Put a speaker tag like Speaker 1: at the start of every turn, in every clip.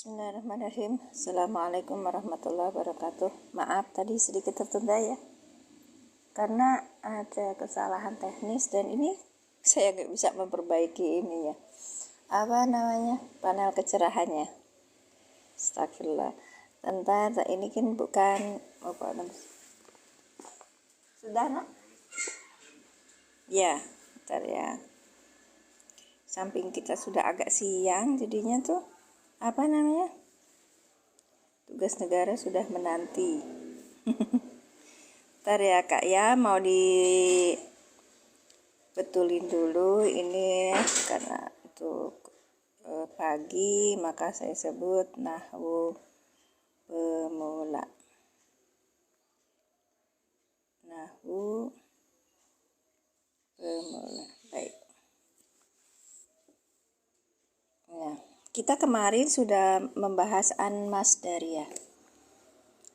Speaker 1: Bismillahirrahmanirrahim. Assalamualaikum warahmatullahi wabarakatuh. Maaf tadi sedikit tertunda ya, karena ada kesalahan teknis dan ini saya nggak bisa memperbaiki ini ya. Apa namanya, panel kecerahannya. Astagfirullah. Bentar, ini kan bukan sudah nak? Ya, bentar ya. Samping kita sudah agak siang, jadinya tuh apa namanya, tugas negara sudah menanti. Ntar ya kak ya, mau dibetulin dulu ini karena untuk pagi, maka saya sebut nahwu pemula. Nahwu pemula. Baik. Nah, kita kemarin sudah membahas an-masdariyah.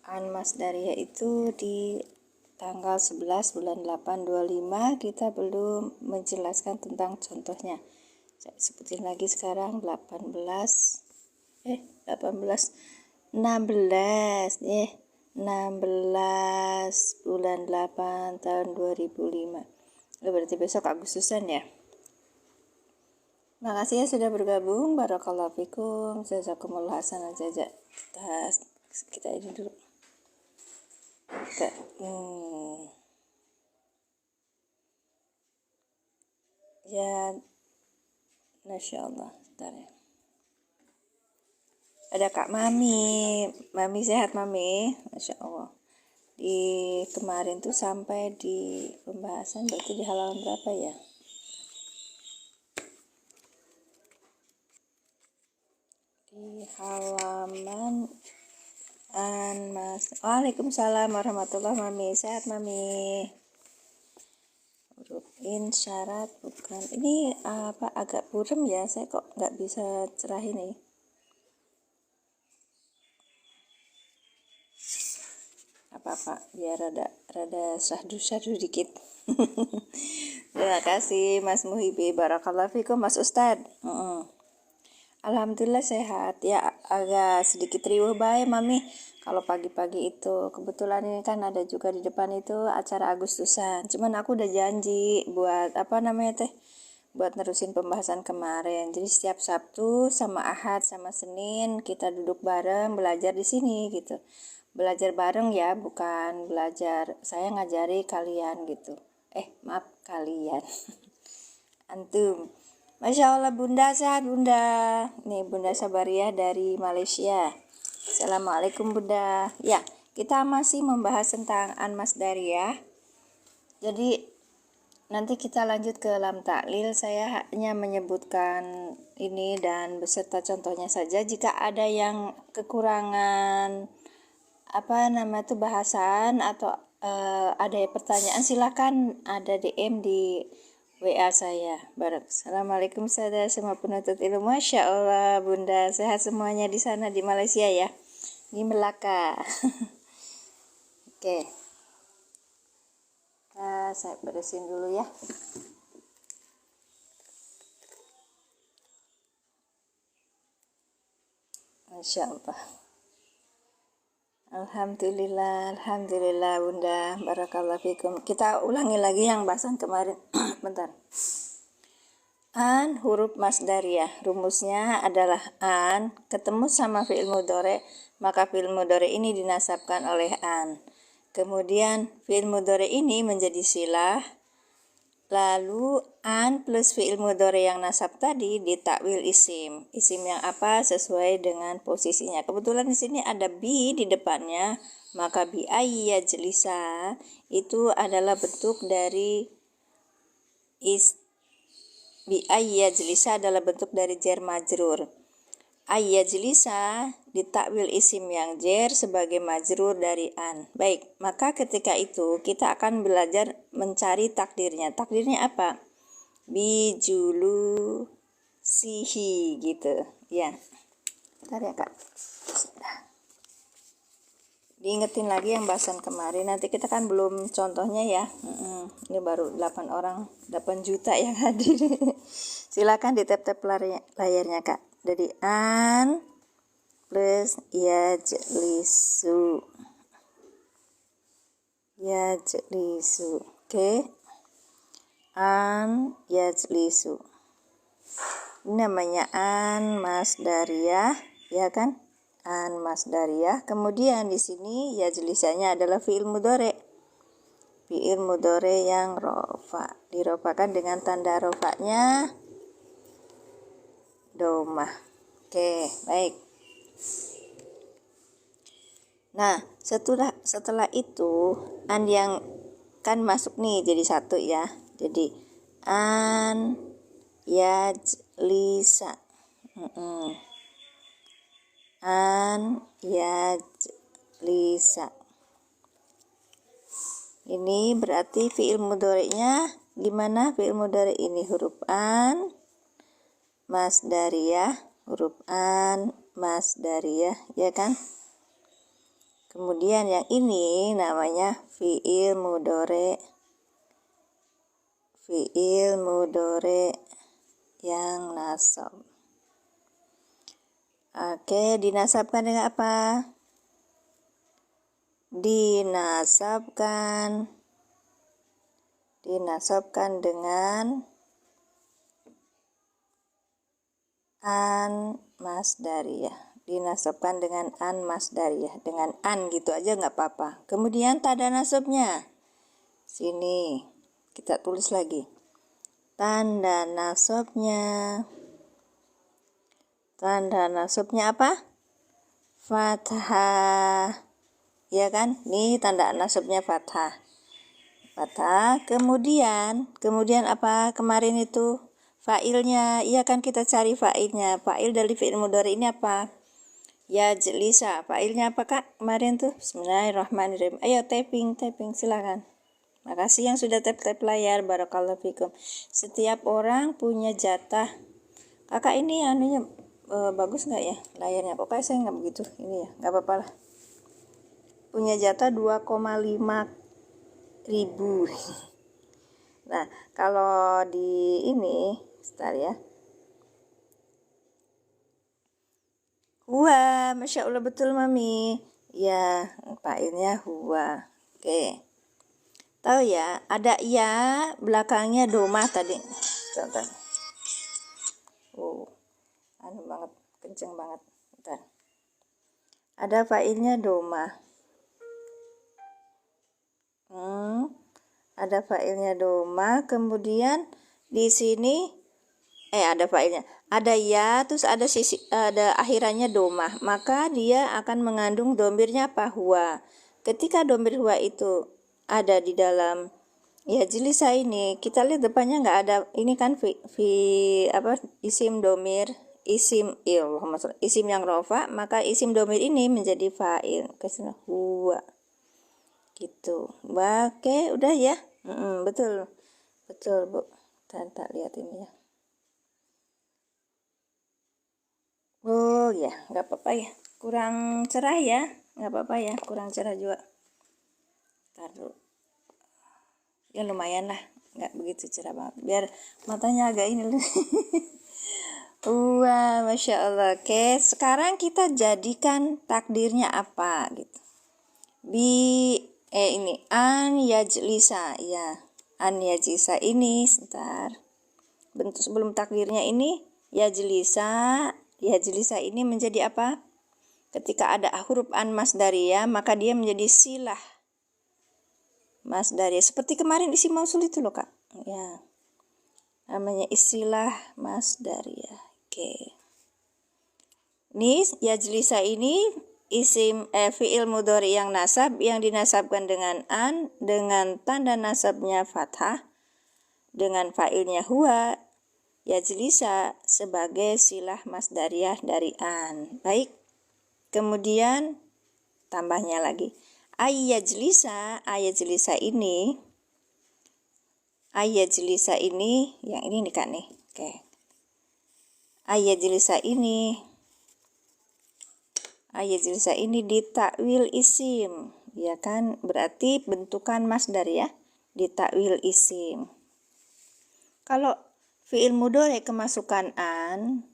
Speaker 1: An-masdariyah itu di tanggal 11 bulan 8 25 kita belum menjelaskan tentang contohnya. Saya sebutin lagi sekarang 16 bulan 8 tahun 2005. Berarti besok Agustusan ya. Makasih ya sudah bergabung. Barakallahu fikum. Jazakumullah hasanah jaza. Kita ini dulu. Ya, Masya Allah. Bentar ya. Ada Kak Mami. Mami sehat Mami. Masya Allah. Di kemarin tuh sampai di pembahasan berarti di halaman berapa ya? Di halaman Waalaikumsalam warahmatullahi wabarakatuh. Mami sehat Mami. Huruf in syarat bukan ini apa agak burem ya, saya kok nggak bisa cerahin nih. Apa biar rada syahdu dikit. Terima kasih Mas Muhibi. Barakallahu fikum Mas Ustad. Alhamdulillah sehat ya, agak sedikit riuh baik Mami. Kalau pagi-pagi itu kebetulan ini kan ada juga di depan itu acara Agustusan. Cuman aku udah janji buat buat nerusin pembahasan kemarin. Jadi setiap Sabtu sama Ahad sama Senin kita duduk bareng belajar di sini gitu. Belajar bareng ya, bukan belajar saya ngajari kalian gitu. Maaf kalian. Antum. Masya Allah Bunda sehat Bunda. Nih Bunda Sabaria dari Malaysia. Assalamualaikum Bunda. Ya, kita masih membahas tentang an-masdariyah. Jadi nanti kita lanjut ke lam taklil. Saya hanya menyebutkan ini dan beserta contohnya saja. Jika ada yang kekurangan bahasan atau ada pertanyaan, silakan ada DM di WA saya. Assalamualaikum saudara semua penuntut ilmu. Masya Allah Bunda sehat semuanya di sana di Malaysia ya, di Melaka. Oke. Nah, saya beresin dulu ya. Masya Allah. Alhamdulillah Bunda. Barakallahu fikum. Kita ulangi lagi yang bahasan kemarin. Bentar. An huruf masdariyah. Rumusnya adalah an ketemu sama fi'il mudhari, maka fi'il mudhari ini dinasabkan oleh an. Kemudian fi'il mudhari ini menjadi silah. Lalu an plus fi'il mudhari yang nasab tadi ditakwil isim. Isim yang apa sesuai dengan posisinya. Kebetulan di sini ada bi di depannya, maka bi ayyajlisa itu adalah bentuk dari bi ayyajlisa adalah bentuk dari jar majrur. Ayyajlisa ditakwil isim yang jar sebagai majrur dari an. Baik, maka ketika itu kita akan belajar mencari takdirnya. Takdirnya apa? Bijulu sihi gitu ya. Bentar ya Kak. Diingetin lagi yang bahasan kemarin. Nanti kita kan belum contohnya ya. Ini baru 8 juta yang hadir. Silakan di tap layarnya Kak. Jadi an plus yajlisu. Yajlisu. Oke. An yajlisu. Ini namanya an masdariyah, ya kan? An masdariyah. Kemudian di sini yajlisanya adalah fi'il mudhari'. Fi'il mudhari' yang rofa. Dirofakan dengan tanda rofanya domah. Oke, baik. Nah, setelah itu an yang kan masuk nih jadi satu ya. Jadi an yajlisa. An yajlisa. Ini berarti fi'il mudhari'nya gimana? Fi'il mudhari' ini huruf an masdariyah, huruf an masdariyah, ya kan? Kemudian yang ini namanya fi'il mudhari'. Fi'il mudhari' yang nasab. Oke, dinasabkan dengan apa? Dinasabkan dengan an masdariyah. Dinasabkan dengan an masdariyah, dengan an gitu aja nggak apa-apa. Kemudian tanda nasabnya sini kita tulis lagi tanda nasabnya apa? Fathah, ya kan? Nih tanda nasabnya fathah. Kemudian apa kemarin itu fa'ilnya? Iya kan, kita cari fa'ilnya. Fa'il dari fi'il mudhari ini apa? Yajlisa. Fa'ilnya apa kak kemarin tuh? Bismillahirrahmanirrahim. Ayo typing silakan. Makasih yang sudah tap layar. Barakallahu fikum. Setiap orang punya jatah. Kakak ini anunya bagus nggak ya layarnya? Kok kayak saya nggak begitu? Ini ya nggak apa-apa lah. Punya jatah 2,5 ribu. Nah, kalau di ini sebentar ya. Huwa, Masya Allah, betul mami. Ya, fa'ilnya huwa. Oke. Tahu ya, ada ya belakangnya domah tadi. Contoh. Anu banget, kenceng banget. Bentar. Ada fa'ilnya domah. Ada fa'ilnya domah, kemudian di sini ada fa'ilnya. Ada ya, terus ada akhirannya domah. Maka dia akan mengandung domirnya apa? Huwa. Ketika domir huwa itu ada di dalam yajlisa ini, kita lihat depannya nggak ada. Ini kan isim domir, isim yang rofa, maka isim domir ini menjadi fa'il. Kesana huwa. Gitu. Oke, udah ya. Betul Bu. Tak lihat ini ya. Oh ya, nggak apa-apa ya. Kurang cerah ya, nggak apa-apa ya. Kurang cerah juga. Taruh. Ya lumayan lah, nggak begitu cerah banget. Biar matanya agak ini loh. Wah, Masya Allah. Oke, sekarang kita jadikan takdirnya apa gitu. Ini an yajlisa ya. An yajlisa ini sebentar. Bentuk sebelum takdirnya ini yajlisa ini menjadi apa? Ketika ada huruf an masdariyah, maka dia menjadi silah masdariyah. Seperti kemarin isim mausul itu loh kak. Ya, namanya istilah masdariyah. Oke. Ini yajlisa ini isim fi'il mudhari yang nasab, yang dinasabkan dengan an, dengan tanda nasabnya fathah, dengan fa'ilnya huwa. Yajlisa sebagai silah masdariyah dari an. Baik. Kemudian tambahnya lagi. Ayajlisa ini yang ini nih Kak nih. Oke. Ayajlisa ini ditakwil isim. Ya kan? Berarti bentukan masdar ya. Ditakwil isim. Kalau fi'il mudhari kemasukan an,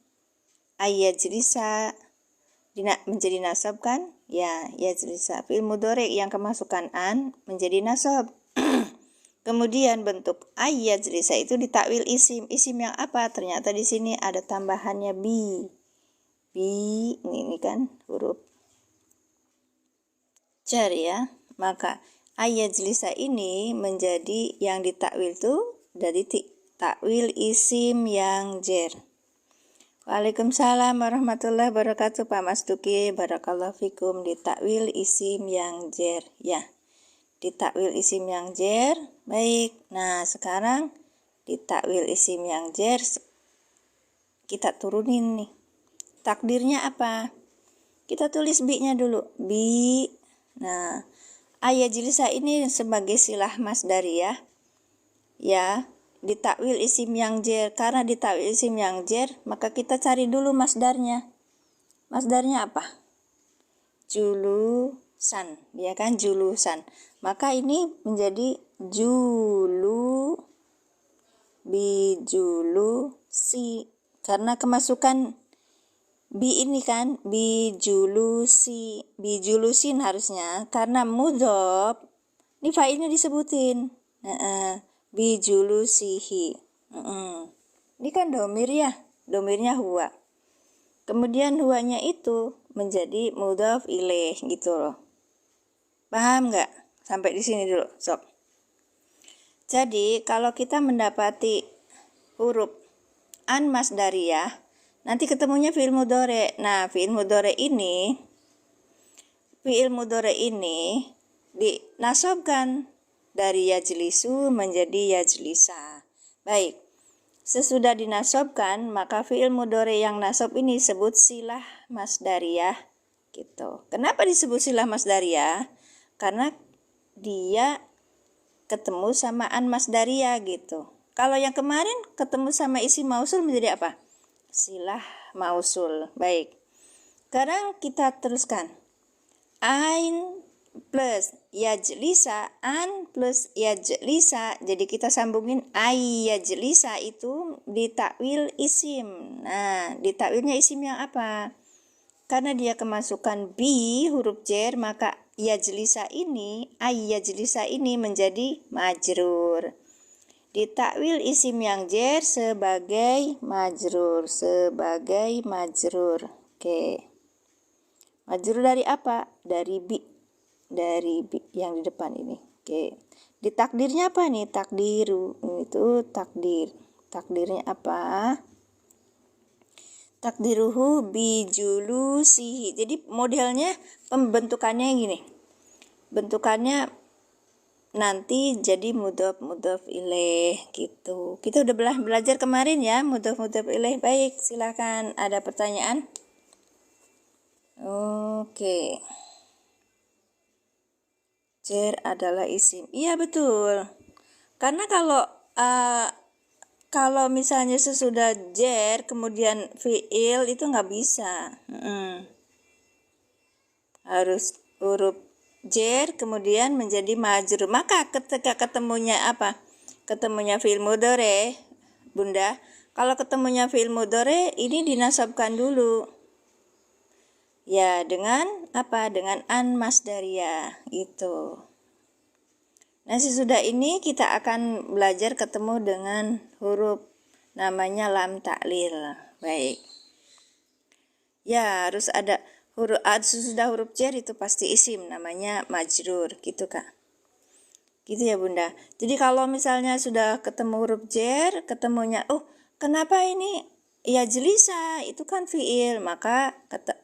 Speaker 1: ayajlisa menjadi nasab kan? Ya, yajlisa. Fi'il mudhari yang kemasukan an menjadi nasab. Kemudian bentuk yajlisa itu ditakwil isim. Isim yang apa? Ternyata di sini ada tambahannya bi. Bi, ini kan huruf jar ya. Maka yajlisa ini menjadi yang ditakwil tuh dari takwil isim yang jar. Waalaikumsalam warahmatullahi wabarakatuh Pak Mas Duki. Barakallahu fikum. Ditakwil isim yang jar ya. Ditakwil isim yang jar. Baik. Nah, sekarang ditakwil isim yang jar kita turunin nih. Takdirnya apa? Kita tulis bi-nya dulu. Bi. Nah, yajlisa ini sebagai silah masdariyah ya. Ditakwil isim yang jar. Karena ditakwil isim yang jar, maka kita cari dulu masdarnya. Masdarnya apa? Julusan, ya kan, julusan. Maka ini menjadi bijulusi. Karena kemasukan bi ini kan, bijulusin harusnya. Karena mudhof, ini fa'ilnya disebutin. Bijulusihi. Ini kan domir ya, domirnya huwa. Kemudian huwanya itu menjadi mudhof ilaih gitu loh. Paham nggak? Sampai di sini dulu, sob. Jadi kalau kita mendapati huruf an masdariyah, nanti ketemunya fi'il mudhari. Nah, fi'il mudhari ini dinasabkan dari yajlisu menjadi yajlisa. Baik. Sesudah dinasabkan, maka fi'il mudhari yang nasab ini disebut silah masdariyah gitu. Kenapa disebut silah masdariyah? Karena dia ketemu sama an masdariyah gitu. Kalau yang kemarin ketemu sama isim mausul menjadi apa? Silah mausul. Baik. Sekarang kita teruskan. Ain plus yajlisa, an plus yajlisa. Jadi kita sambungin yajlisa itu ditakwil isim. Nah, ditakwilnya isim yang apa? Karena dia kemasukan bi huruf jar, maka yajlisa ini menjadi majrur. Ditakwil isim yang jar sebagai majrur. Oke. Majrur dari apa? Dari bi yang di depan ini. Oke. Di takdirnya apa nih? Takdiru. Itu takdir. Takdirnya apa? Takdiruhu bijulusihi. Jadi modelnya pembentukannya gini. Bentukannya nanti jadi mudhof ilaih gitu. Kita udah belajar kemarin ya mudhof ilaih. Baik, silakan ada pertanyaan? Oke. Jar adalah isim. Iya betul. Karena kalau misalnya sesudah jar kemudian fi'il itu nggak bisa. Harus huruf jar kemudian menjadi majrur. Maka ketika ketemunya apa? Ketemunya fi'il mudhari, Bunda. Kalau ketemunya fi'il mudhari ini dinasabkan dulu. Ya, dengan apa? Dengan an masdariyah itu. Nah, sesudah ini kita akan belajar ketemu dengan huruf namanya lam ta'lil. Baik. Ya, harus ada huruf sesudah huruf jar itu pasti isim namanya majrur, gitu Kak. Gitu ya, Bunda. Jadi kalau misalnya sudah ketemu huruf jar, ketemunya kenapa ini yajlisa itu kan fi'il, maka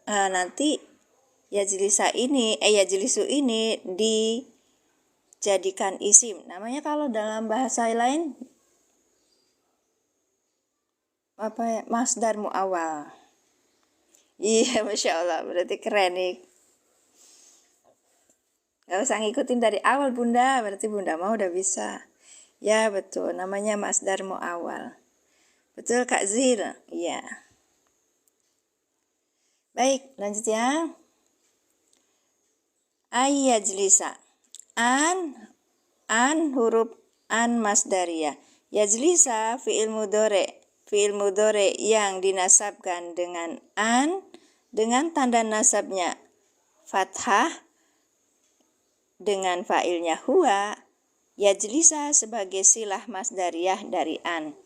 Speaker 1: nanti yajlisu ini dijadikan isim. Namanya kalau dalam bahasa lain apa ya? Masdar mu'awwal. Iya, Masya Allah, berarti keren nih. Gak usah ngikutin dari awal Bunda, berarti Bunda mau udah bisa. Ya betul, namanya masdar mu'awwal. Betul Kak Zil? Iya. Baik, lanjut ya. Yajlisa. An huruf an masdariyah. Yajlisa fi'il mudhari yang dinasabkan dengan an dengan tanda nasabnya fathah dengan fa'ilnya huwa, yajlisa sebagai silah masdariyah dari an.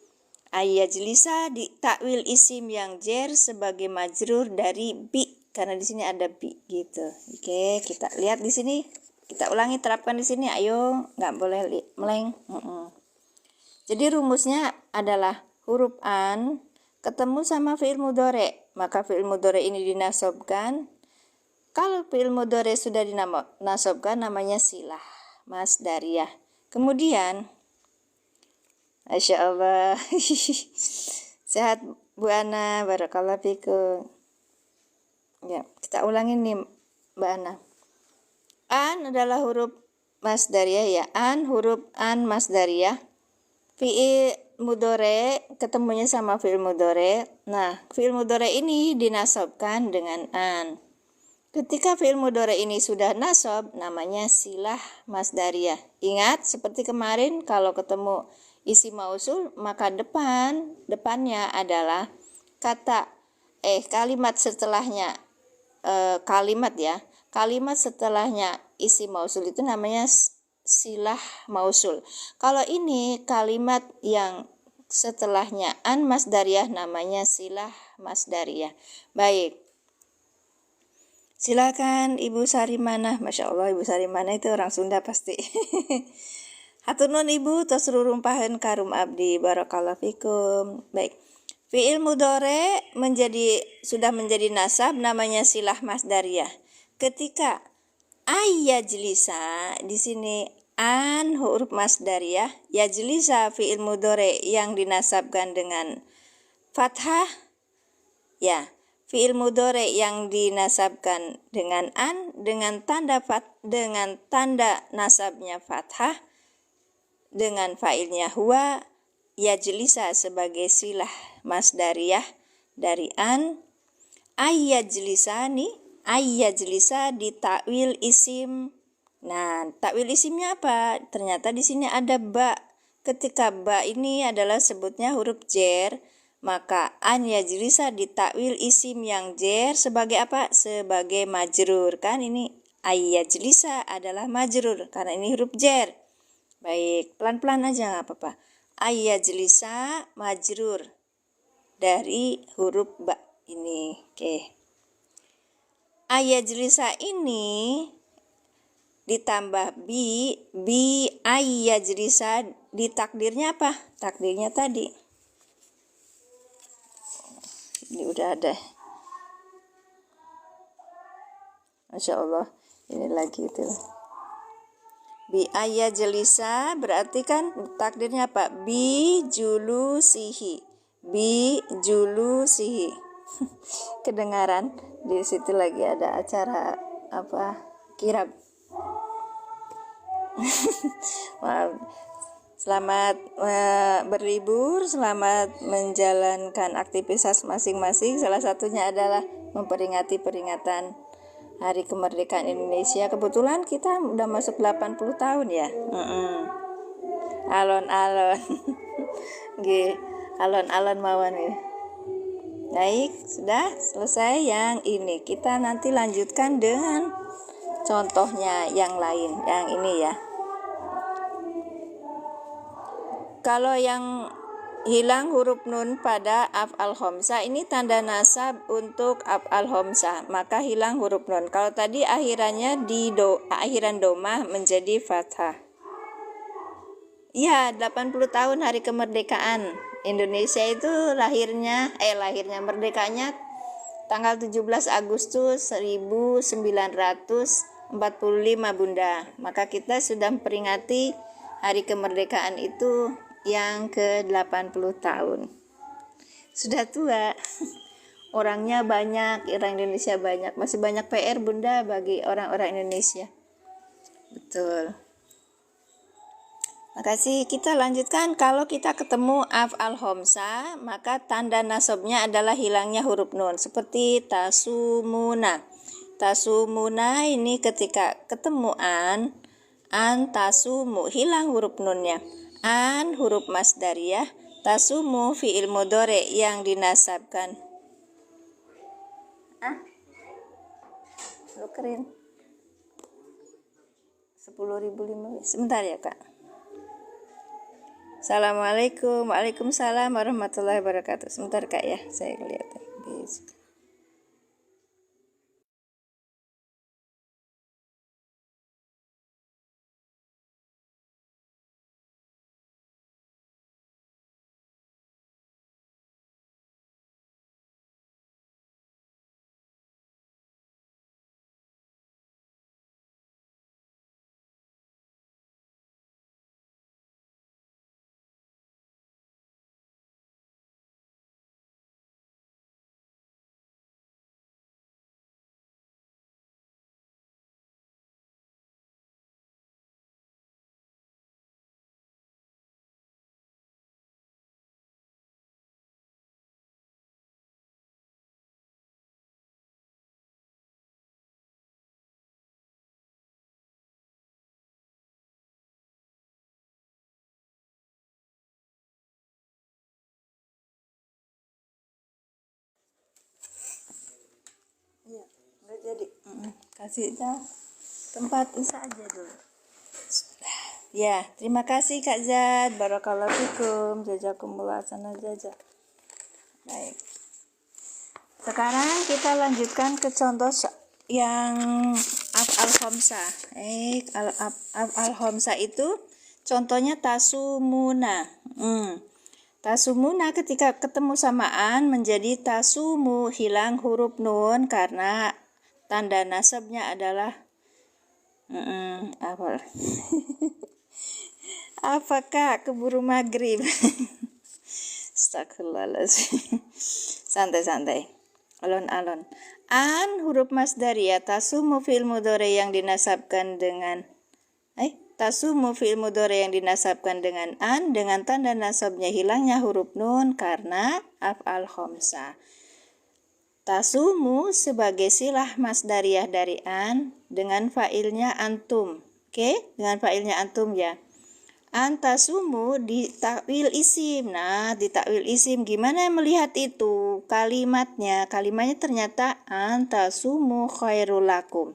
Speaker 1: Yajlisa ditakwil isim yang jer sebagai majrur dari bi, karena di sini ada bi gitu. Oke, kita lihat di sini. Kita ulangi, terapkan di sini. Ayo, nggak boleh meleng. Jadi rumusnya adalah huruf an ketemu sama fi'il mudhari, maka fi'il mudhari ini dinasabkan. Kalau fi'il mudhari sudah dinasabkan namanya silah masdariyah. Kemudian Masya Allah sehat Bu Ana, barakallahu fikum. Ya, kita ulangin nih Mbak Ana. An adalah huruf masdariyah ya. An huruf an masdariyah. Fi'il mudhari ketemunya sama fi'il mudhari. Nah, fi'il mudhari ini dinasabkan dengan an. Ketika fi'il mudhari ini sudah nasab, namanya silah masdariyah. Ingat, seperti kemarin kalau ketemu isim mausul, maka depannya adalah kalimat setelahnya kalimat ya. Kalimat setelahnya isim mausul itu namanya silah mausul. Kalau ini kalimat yang setelahnya an masdariyah namanya silah masdariyah. Baik. Silakan Ibu Sarimana. Masya Allah, Ibu Sarimana itu orang Sunda pasti. Hatur nuhun Ibu, tos rurumpaheun karum abdi, barakallahu fikum. Baik. Fi'il mudhari sudah menjadi nasab, namanya silah masdariyah. Ketika yajlisa, di sini an huruf masdariyah, yajlisa fi'il mudhari yang dinasabkan dengan fathah, ya. Fi'il mudhari yang dinasabkan dengan an dengan tanda nasabnya fathah dengan fa'ilnya huwa, yajlisa sebagai silah masdariyah dari an. Yajlisa ditakwil isim. Nah, takwil isimnya apa? Ternyata di sini ada ba. Ketika ba ini adalah sebutnya huruf jer, maka an yajlisa ditakwil isim yang jer sebagai apa? Sebagai majrur. Kan ini yajlisa adalah majrur karena ini huruf jer. Baik, pelan-pelan aja nggak apa-apa. Yajlisa majrur dari huruf ba ini. Oke. Yajlisa ini ditambah bi yajlisa, di takdirnya apa? Takdirnya tadi. Ini udah ada. Masya Allah, ini lagi itu. Bi yajlisa berarti kan takdirnya apa? Bi julusihi. Kedengaran di situ lagi ada acara apa? Kirab. Maaf. Selamat berlibur, selamat menjalankan aktivitas masing-masing. Salah satunya adalah memperingati peringatan Hari Kemerdekaan Indonesia. Kebetulan kita udah masuk 80 tahun ya. Alon-alon. Alon-alon mawon ya. Baik, sudah selesai yang ini. Kita nanti lanjutkan dengan contohnya yang lain, yang ini ya. Kalau yang hilang huruf nun pada af'al khamsah, ini tanda nasab untuk af'al khamsah, maka hilang huruf nun. Kalau tadi akhirannya akhiran domah menjadi fathah. Ya, 80 tahun hari kemerdekaan Indonesia itu lahirnya merdekanya tanggal 17 Agustus 1945 Bunda. Maka kita sudah memperingati hari kemerdekaan itu yang ke-80 tahun. Sudah tua. Orangnya banyak, orang Indonesia banyak. Masih banyak PR Bunda bagi orang-orang Indonesia. Betul. Makasih, kita lanjutkan. Kalau kita ketemu af'al khamsah, maka tanda nasabnya adalah hilangnya huruf nun. Seperti tasumuna. Tasumuna ini ketika ketemu an tasumu, hilang huruf nunnya. An huruf masdariyah, tasumu fi'il mudhari yang dinasabkan nukerin 10.015. Sebentar ya kak. Assalamualaikum. Waalaikumsalam warahmatullahi wabarakatuh. Sebentar kak ya, saya lihat. Iya, nggak jadi. Kasihnya tempat saja dulu. Ya, terima kasih Kak Zad. Barakallahu fikum. Jazakumullah sana jaza. Baik. Sekarang kita lanjutkan ke contoh yang af'al khamsah. Af'al khamsah itu contohnya tasumuna. Tasumuna ketika ketemu samaan menjadi tasumu, hilang huruf nun karena tanda nasabnya adalah apa? Apakah keburu maghrib? Astagfirullahaladzim. Santai-santai. Alon-alon. An huruf masdariyah tasumu fi'il mudhari yang dinasabkan dengan tasumu fi'il mudhari yang dinasabkan dengan an dengan tanda nasabnya hilangnya huruf nun karena af'al khamsah. Tasumu sebagai silah masdariyah dari an dengan fa'ilnya antum. Oke, dengan fa'ilnya antum ya. Antasumu ditakwil isim. Nah, ditakwil isim gimana melihat itu? Kalimatnya ternyata antasumu khairul lakum.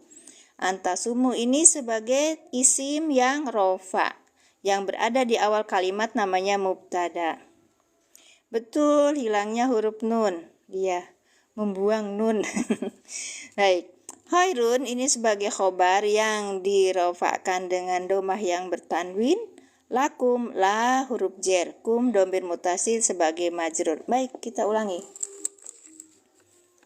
Speaker 1: Antasumu ini sebagai isim yang rofa, yang berada di awal kalimat namanya mubtada. Betul, hilangnya huruf nun. Dia membuang nun. Baik. Khairun ini sebagai khobar yang dirofakan dengan domah yang bertanwin. Lakum la huruf jer. Kum domir mutasil sebagai majrur. Baik, kita ulangi.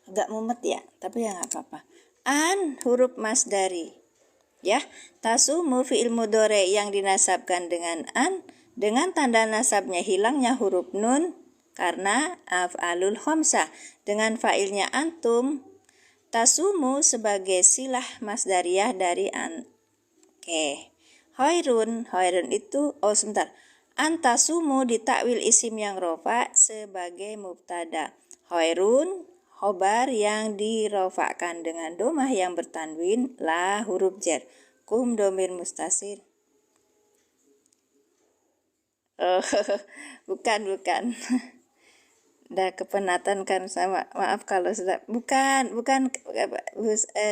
Speaker 1: Agak mumet ya, tapi ya nggak apa-apa. An huruf masdari. Ya, tasumu fi'il mudhari yang dinasabkan dengan an dengan tanda nasabnya hilangnya huruf nun karena af'alul khamsah dengan fa'ilnya antum. Tasumu sebagai silah masdariyah dari an. Oke. Khairun itu sebentar. Antasumu ditakwil isim yang rofa sebagai mubtada. Khairun khobar yang dirofakan dengan domah yang bertanwin la huruf jar. Kum domir mustasir. Bukan. Udah kepenatan kan sama, maaf kalau sudah bukan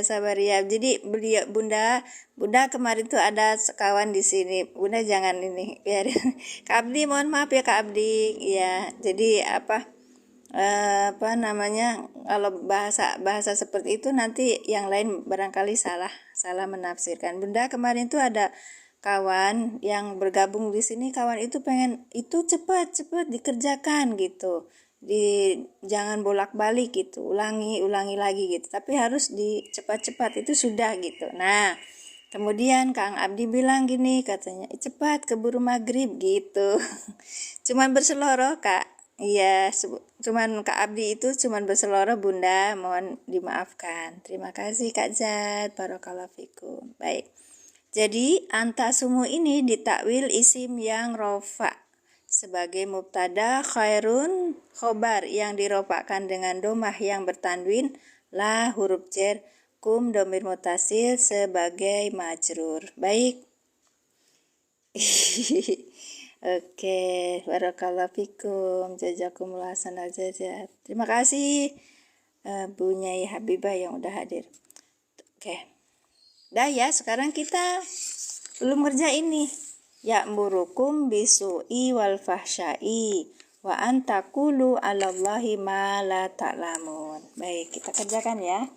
Speaker 1: sabar ya. Jadi beliau bunda kemarin tuh ada kawan di sini. Bunda jangan ini biarin. Kak Abdi mohon maaf ya Kak Abdi. Ya, jadi apa namanya kalau bahasa seperti itu nanti yang lain barangkali salah menafsirkan. Bunda kemarin tuh ada kawan yang bergabung di sini, kawan itu pengen itu cepat dikerjakan gitu. Jangan bolak-balik gitu, ulangi lagi gitu, tapi harus cepat itu sudah gitu. Nah, kemudian Kang Abdi bilang gini, katanya cepat keburu maghrib gitu. Cuman berseloroh Kak. Iya, cuman Kak Abdi itu cuman berseloroh Bunda, mohon dimaafkan. Terima kasih Kak Zat, barakallahu fikum. Baik. Jadi antasumu ini ditakwil isim yang rofa sebagai mubtada, khairun khobar yang dirofakkan dengan domah yang bertanwin, la huruf jar, kum domir mutasil sebagai majrur. Baik. Oke, barakallahu fikum, jazakumullah hasanal jazaa. Terima kasih Bu Nyai Habibah yang udah hadir. Oke. Dah ya, sekarang kita belum ngerjain nih. Ya'murukum bisu'i wal fahsya'i wa antakulu 'alallahi ma la ta'lamun. Baik, kita kerjakan ya.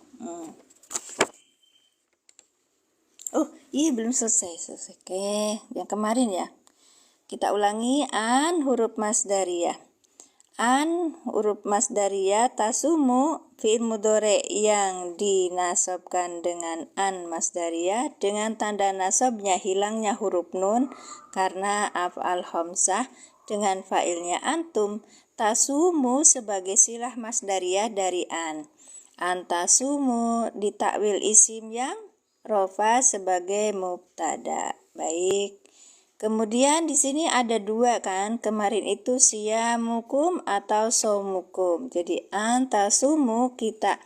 Speaker 1: Oh, iya belum selesai. Oke, yang kemarin ya. Kita ulangi an huruf masdariyah. An huruf masdariyah tasumu fi'il mudhari yang dinasabkan dengan an masdariyah dengan tanda nasabnya hilangnya huruf nun karena af'al khamsah dengan fa'ilnya antum. Tasumu sebagai silah masdariyah dari an. Antasumu ditakwil isim yang rofa sebagai mubtada. Baik. Kemudian di sini ada dua kan, kemarin itu siyamukum atau saumukum. Jadi antasumu kita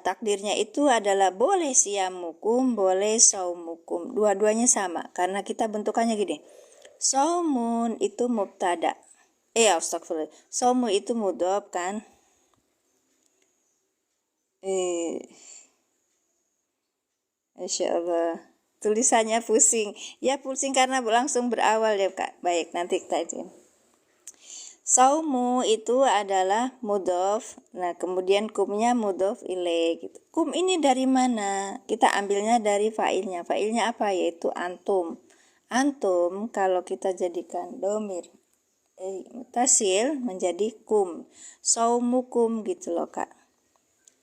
Speaker 1: takdirnya itu adalah boleh siyamukum, boleh saumukum. Dua-duanya sama karena kita bentukannya gini. Saumun itu mubtada. Astagfirullah. Saumu itu mudhof kan. Masya Allah. Tulisannya pusing. Ya pusing karena langsung berawal ya Kak. Baik, nanti kita ajuin. Saumu itu adalah mudhof. Nah, kemudian kumnya mudhof ilaih gitu. Kum ini dari mana? Kita ambilnya dari fa'ilnya. Fa'ilnya apa? Yaitu antum. Antum kalau kita jadikan domir mutasil menjadi kum. Saumukum gitu loh Kak.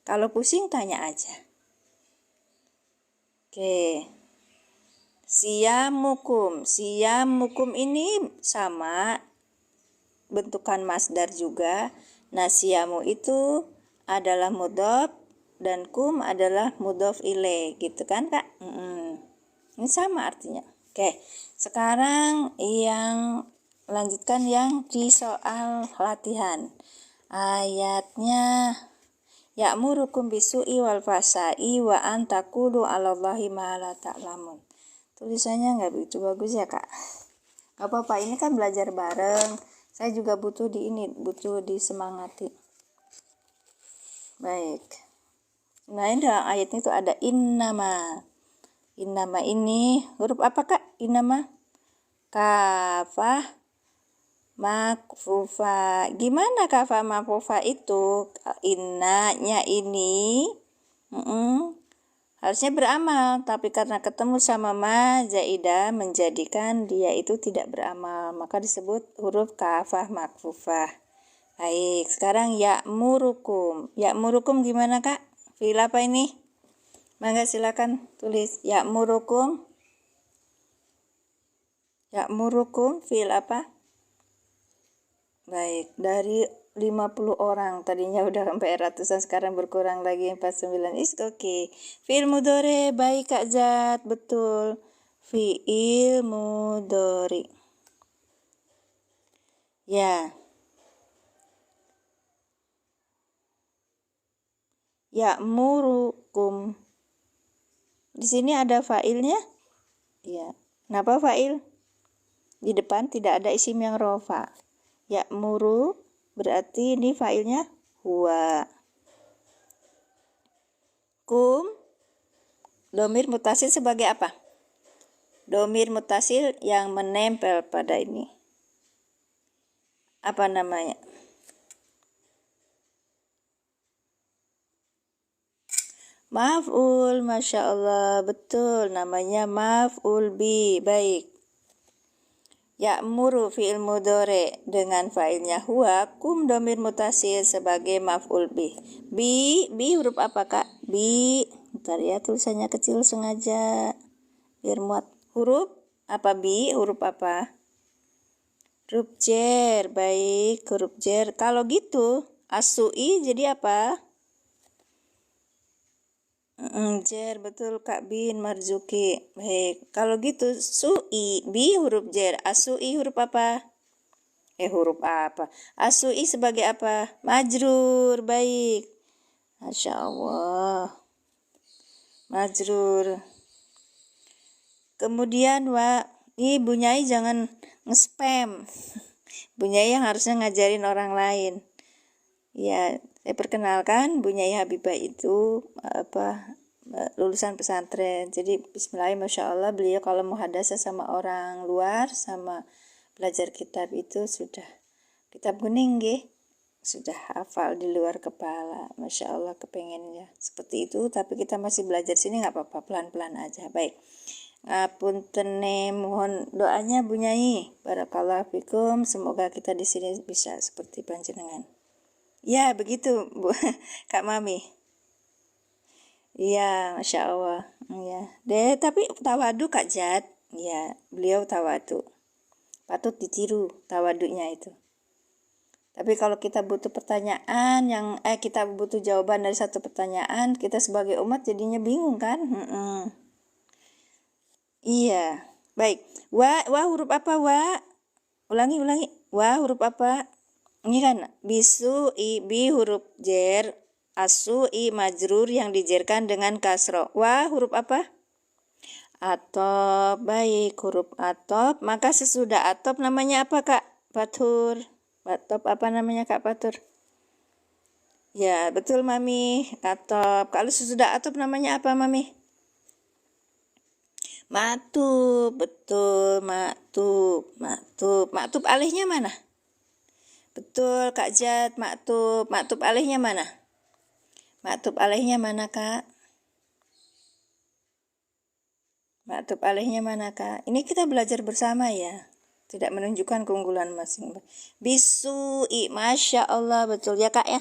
Speaker 1: Kalau pusing tanya aja. Oke. Siyamukum ini sama bentukan masdar juga. Nah, siyamu itu adalah mudhof dan kum adalah mudhof ilaih gitu kan Kak. Ini sama artinya. Oke, sekarang yang lanjutkan yang di soal latihan. Ayatnya ya'murukum bisu'i wal fahsya'i wa antakulu 'alallahi ma la ta'lamun. Tulisannya nggak begitu bagus ya Kak. Gak apa-apa, ini kan belajar bareng. Saya juga butuh disemangati. Baik. Nah, ini dalam ayat itu ada innama. Innama ini huruf apa Kak? Innama kafah makfufa. Gimana kafah makfufa itu? Innanya ini harusnya beramal, tapi karena ketemu sama ma zaidah menjadikan dia itu tidak beramal, maka disebut huruf kafah makfufah. Baik, sekarang ya'murukum. Ya'murukum gimana Kak? Fi'il apa ini? Mangga silakan tulis ya'murukum. Ya'murukum fi'il apa? Baik, dari 50 orang tadinya udah sampai ratusan, sekarang berkurang lagi 49. Oke. Fi'il mudhari, baik Kak Zat, betul. Fi'il mudhari. Ya. Ya'murukum. Di sini ada fa'ilnya? Ya. Kenapa fa'il? Di depan tidak ada isim yang rofa. Ya'muru berarti ini fa'ilnya huwa. Kum domir mutasil sebagai apa? Domir mutasil yang menempel pada ini. Apa namanya? Maf'ul, Masya Allah, betul, namanya maf'ul bi. Baik. Ya'muru fi'il mudhari dengan fa'ilnya huwa, kum domir mutasil sebagai maf'ul bi. Bi huruf apa Kak? Bi. Bentar ya, tulisannya kecil sengaja biar muat. Huruf apa bi? Huruf apa? Huruf jer. Baik, huruf jer. Kalau gitu, as-su'i jadi apa? Jer, betul Kak Bin Marzuki. Baik, kalau gitu su'i, bi huruf jer, as-su'i huruf apa? Huruf apa? As-su'i sebagai apa? Majrur. Baik, Masya Allah, majrur. Kemudian ini Bu Nyai jangan nge-spam. Bu Nyai yang harusnya ngajarin orang lain. Ya, saya perkenalkan Bu Nyai Habibah itu lulusan pesantren. Jadi bismillah, masya Allah, beliau kalau muhadasah sama orang luar sama belajar kitab itu sudah kitab kuning nggih, sudah hafal di luar kepala. Masya Allah, kepengennya seperti itu, tapi kita masih belajar sini, nggak apa-apa, pelan-pelan aja. Baik, ngapuntene, mohon doanya Bu Nyai. Barakallahu fikum, semoga kita di sini bisa seperti panjenengan. Ya begitu Bu Kak Mami. Iya, masya Allah. Ya, deh, tapi tawadu Kak Jad. Ya, beliau tawadu. Patut ditiru tawadunya itu. Tapi kalau kita butuh pertanyaan kita butuh jawaban dari satu pertanyaan, kita sebagai umat jadinya bingung kan? Iya. Baik. Wa huruf apa wa? Ulangi. Wa huruf apa? Ini kan bisu i bi huruf jer, asu i majrur yang dijerkan dengan kasro. Wa huruf apa? Atop. Baik, huruf atop. Maka sesudah atop namanya apa Kak Fatur? Atop apa namanya Kak Fatur? Ya betul Mami, atop. Kalau sesudah atop namanya apa Mami? Maktub. Betul, maktub. Maktub alihnya mana? Betul Kak Jad, maktub. Maktub alihnya mana? Maktub alihnya mana Kak? Maktub alihnya mana Kak? Ini kita belajar bersama ya, tidak menunjukkan keunggulan masing-masing. Bisui, masya Allah, betul ya Kak ya.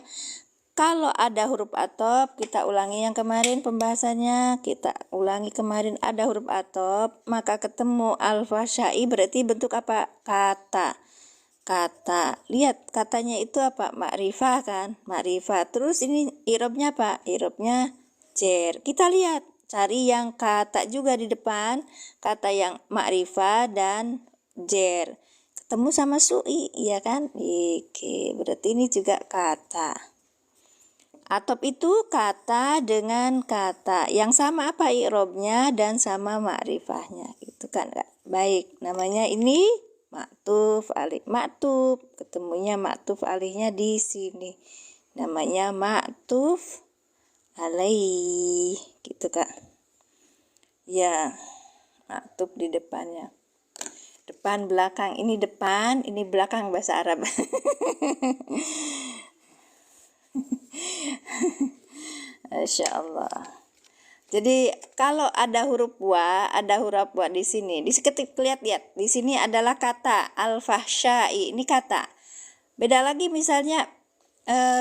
Speaker 1: Kalau ada huruf atop, kita ulangi yang kemarin pembahasannya, kita ulangi kemarin ada huruf atop, maka ketemu alfa syai berarti bentuk apa? Kata. Lihat katanya itu apa? Makrifah kan? Makrifah. Terus ini irobnya apa? Irobnya jer. Kita lihat, cari yang kata juga di depan, kata yang makrifah dan jer. Ketemu sama sui, ya kan? Oke, berarti ini juga kata. Atop itu kata dengan kata yang sama apa i'robnya dan sama makrifahnya, itu kan Kak. Baik, namanya ini maktuf alih. Maktuf, ketemunya maktuf alihnya di sini. Namanya maktuf alaih, gitu Kak. Ya, maktuf di depannya. Depan belakang, ini depan, ini belakang bahasa Arab. Masya Allah. Jadi kalau ada huruf wa di sini. Lihat di sini adalah kata al-fahsyai, ini kata. Beda lagi misalnya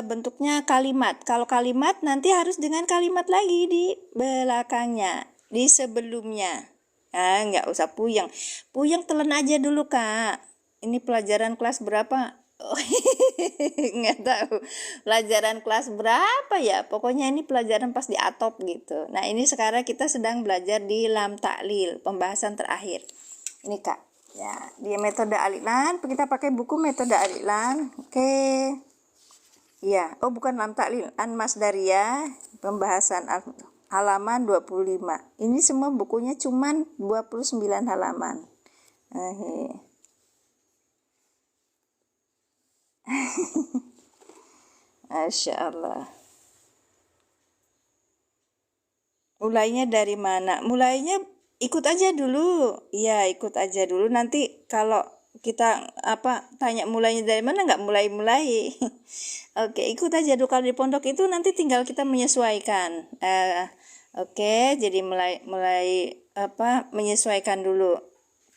Speaker 1: bentuknya kalimat. Kalau kalimat nanti harus dengan kalimat lagi di belakangnya, di sebelumnya. Nggak usah puyeng. Puyeng telan aja dulu Kak. Ini pelajaran kelas berapa? Nggak tahu pelajaran kelas berapa ya, pokoknya ini pelajaran pas di atop gitu. Nah ini sekarang kita sedang belajar di lam taklil, pembahasan terakhir ini Kak ya, di metode Al-Iqlan. Kita pakai buku metode Al-Iqlan. Oke ya, bukan lam taklil, an masdariyah, pembahasan halaman 25. Ini semua bukunya cuman 29 halaman. Masya Allah. Mulainya dari mana? Mulainya ikut aja dulu. Iya, ikut aja dulu. Nanti kalau kita tanya mulainya dari mana, nggak mulai. Oke, ikut aja dulu. Kalau di pondok itu nanti tinggal kita menyesuaikan. Oke, jadi mulai menyesuaikan dulu.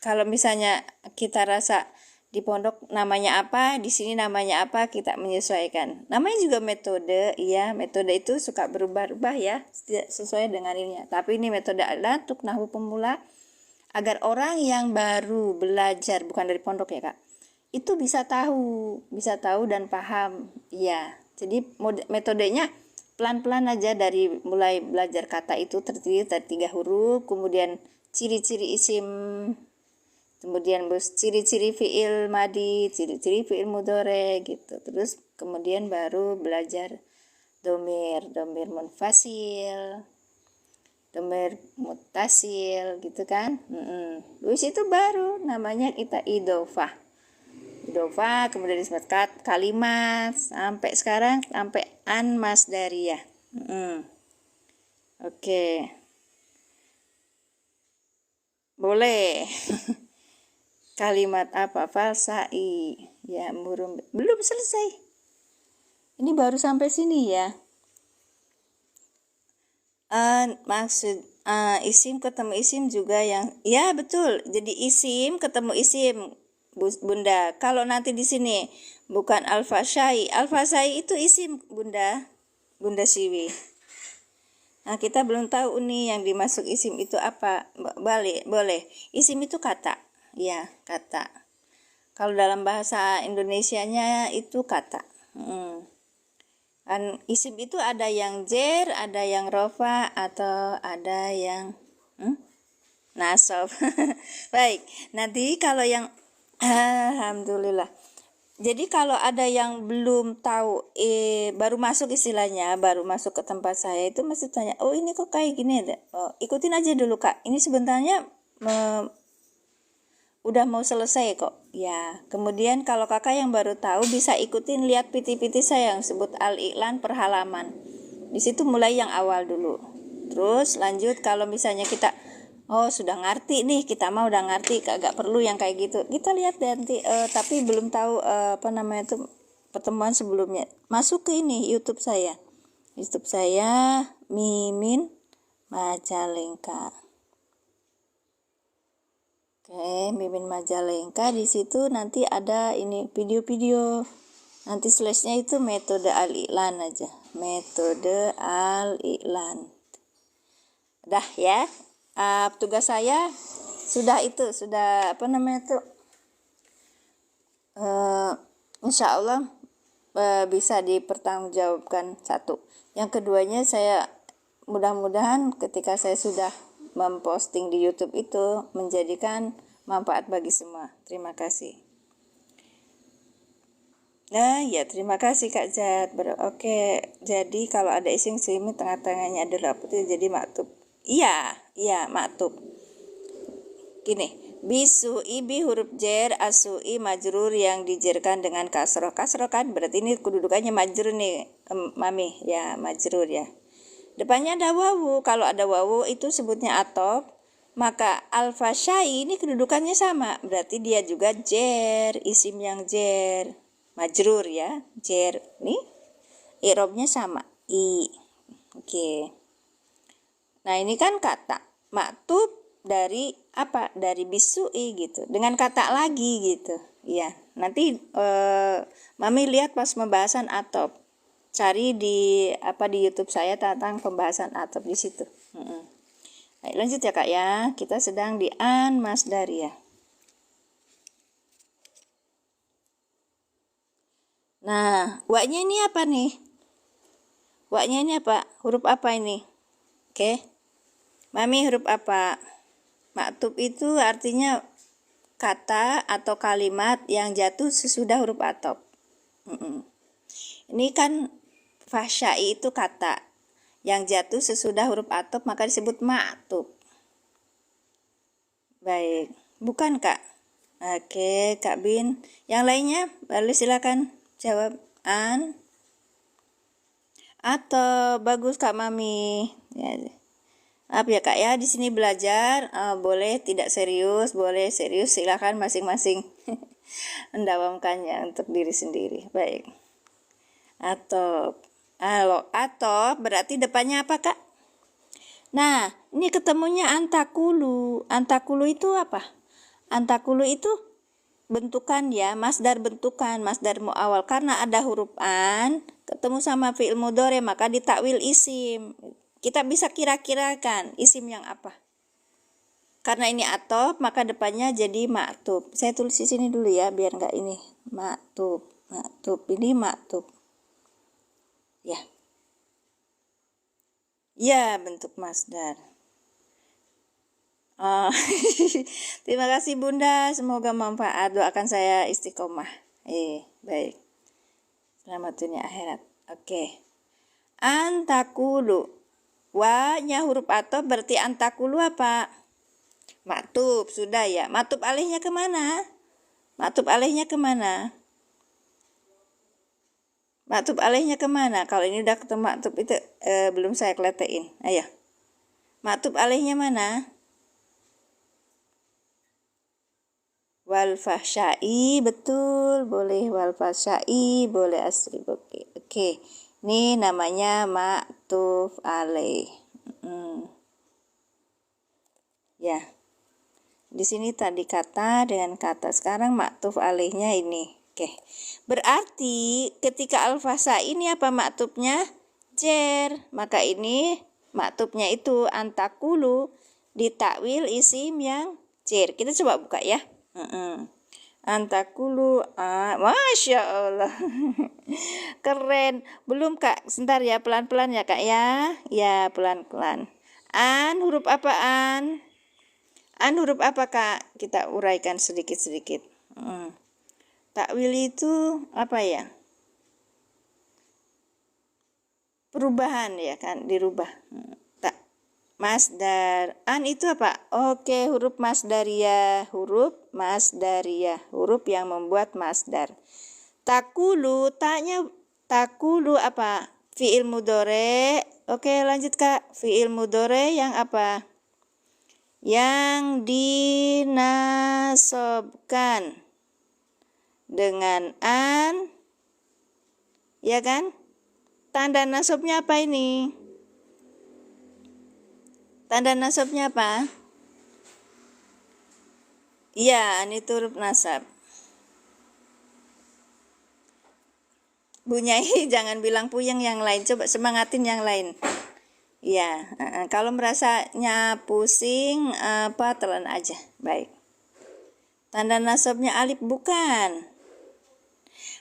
Speaker 1: Kalau misalnya kita rasa di pondok namanya apa, di sini namanya apa, kita menyesuaikan. Namanya juga metode, ya. Metode itu suka berubah-ubah ya, sesuai dengan ini. Tapi ini metode Al-Iqlan untuk nahwu pemula, agar orang yang baru belajar bukan dari pondok ya Kak, itu bisa tahu dan paham. Ya. Jadi metodenya pelan-pelan aja, dari mulai belajar kata itu terdiri dari 3 huruf, kemudian ciri-ciri isim, kemudian ciri-ciri fiil madi, ciri-ciri fiil mudhore gitu. Terus kemudian baru belajar domir munfasil, domir mutasil gitu kan. Terus itu baru namanya kita idofah, kemudian disebut kalimat, sampai sekarang sampai an masdariyah. Oke, boleh. Kalimat apa? Falsai. Ya, murung. Belum selesai. Ini baru sampai sini ya. Maksud isim ketemu isim juga yang ya betul. Jadi isim ketemu isim, Bunda. Kalau nanti di sini bukan al-fasyai. Al-fasyai itu isim, Bunda. Bunda Siwi. Nah, kita belum tahu nih yang dimasuk isim itu apa. Boleh. Isim itu kata. Ya, kata. Kalau dalam bahasa Indonesianya itu kata. Kan isim itu ada yang jer, ada yang rofa, atau ada yang nasab. Baik, nanti kalau yang alhamdulillah. Jadi kalau ada yang belum tahu, baru masuk istilahnya, baru masuk ke tempat saya itu mesti tanya, oh ini kok kayak gini ya? Oh, ikutin aja dulu kak, ini sebenarnya udah mau selesai kok. Ya, kemudian kalau kakak yang baru tahu bisa ikutin lihat PT-PT saya yang sebut al-iklan per halaman. Di situ mulai yang awal dulu. Terus lanjut kalau misalnya kita sudah ngerti nih, kita mah udah ngerti, kagak perlu yang kayak gitu. Kita lihat nanti tapi belum tahu apa namanya itu pertemuan sebelumnya. Masuk ke ini YouTube saya. YouTube saya Mimin Majalengka. Oke, Mimin Majalengka, di situ nanti ada ini video-video. Nanti slashnya itu metode al-iklan aja. Metode al-iklan. Dah ya. Tugas saya sudah apa namanya itu. Insya Allah bisa dipertanggungjawabkan satu. Yang keduanya saya mudah-mudahan ketika saya sudah memposting di YouTube itu menjadikan manfaat bagi semua. Terima kasih. Nah ya terima kasih Kak Zat. Oke, jadi kalau ada isim sini tengah-tengahnya adalah putih jadi maktub. Iya maktub. Gini, bisu ibi huruf jer asui majrur yang dijerkan dengan kasroh. Kasroh kan berarti ini kedudukannya majrur nih, Mami. Ya majrur ya. Depannya ada wawu. Kalau ada wawu itu sebutnya atof. Maka al-fasyai ini kedudukannya sama. Berarti dia juga jer, isim yang jer. Majrur ya, jer. Nih, i'rabnya sama. Oke. Nah, ini kan kata. Maktub dari apa? Dari bisui gitu. Dengan kata lagi gitu. Ya, nanti Mami lihat pas pembahasan atof. Cari di YouTube saya tentang pembahasan atop di situ. Baik, lanjut ya Kak ya. Kita sedang di an masdariyah. Nah, waknya ini apa nih? Waknya ini apa? Huruf apa ini? Oke. Mami huruf apa? Maktub itu artinya kata atau kalimat yang jatuh sesudah huruf atop. Ini kan fasyai itu kata yang jatuh sesudah huruf atop maka disebut maktub. Baik, bukan Kak? Oke, Kak Bin. Yang lainnya, lalu silakan jawab an atau bagus Kak Mami. Ya. Maaf ya Kak ya, di sini belajar boleh tidak serius, boleh serius, silakan masing-masing mendawamkannya untuk diri sendiri. Baik. Atau berarti depannya apa Kak? Nah, ini ketemunya antakulu. Antakulu itu apa? Antakulu itu bentukan ya, masdar bentukan, masdar muawal. Karena ada huruf an, ketemu sama fi'il mudhari, maka ditakwil isim. Kita bisa kira-kirakan isim yang apa. Karena ini atof, maka depannya jadi maktub. Saya tulis di sini dulu ya, biar nggak ini. Maktub, ini maktub. Ya. Ya, bentuk masdar. Terima kasih Bunda, semoga manfaat. Doakan saya istiqomah. Baik. Selamat dunia akhirat. Oke. Antakulu. Wa-nya huruf atop berarti antakulu apa? Maktub, sudah ya. Maktub alihnya kemana? Maktub alihnya kemana? Maktub alihnya kemana? Kalau ini udah ketemu maktub itu belum saya keletein. Ayo. Maktub alaihnya mana? Wal fahsyai, betul, boleh wal fahsyai, boleh asri. Oke. Ini namanya maktub alaih. Ya. Di sini tadi kata dengan kata, sekarang maktuf alaihnya ini. Oke. Berarti ketika al-fasa ini apa maktubnya? Jer. Maka ini maktubnya itu antakulu ditakwil isim yang jer. Kita coba buka ya. Antakulu, Masya Allah. Keren. Belum Kak, sebentar ya, pelan-pelan ya Kak ya. Ya, pelan-pelan. An, huruf apaan? An huruf apa Kak? Kita uraikan sedikit-sedikit. Takwil itu apa ya? Perubahan ya kan, dirubah. Masdar. An itu apa? Oke, huruf masdariyah. Huruf masdariyah. Huruf yang membuat masdar. Takulu, taknya takulu apa? Fi'il mudhore. Oke, lanjut Kak. Fi'il mudhore yang apa? Yang dinasobkan dengan an, ya kan? Tanda nasabnya apa ini? Tanda nasabnya apa? Iya, an itu huruf nasab. Bu Nyai jangan bilang puyeng yang lain, coba semangatin yang lain. Ya, kalau merasanya pusing apa telan aja. Baik. Tanda nasabnya alif bukan?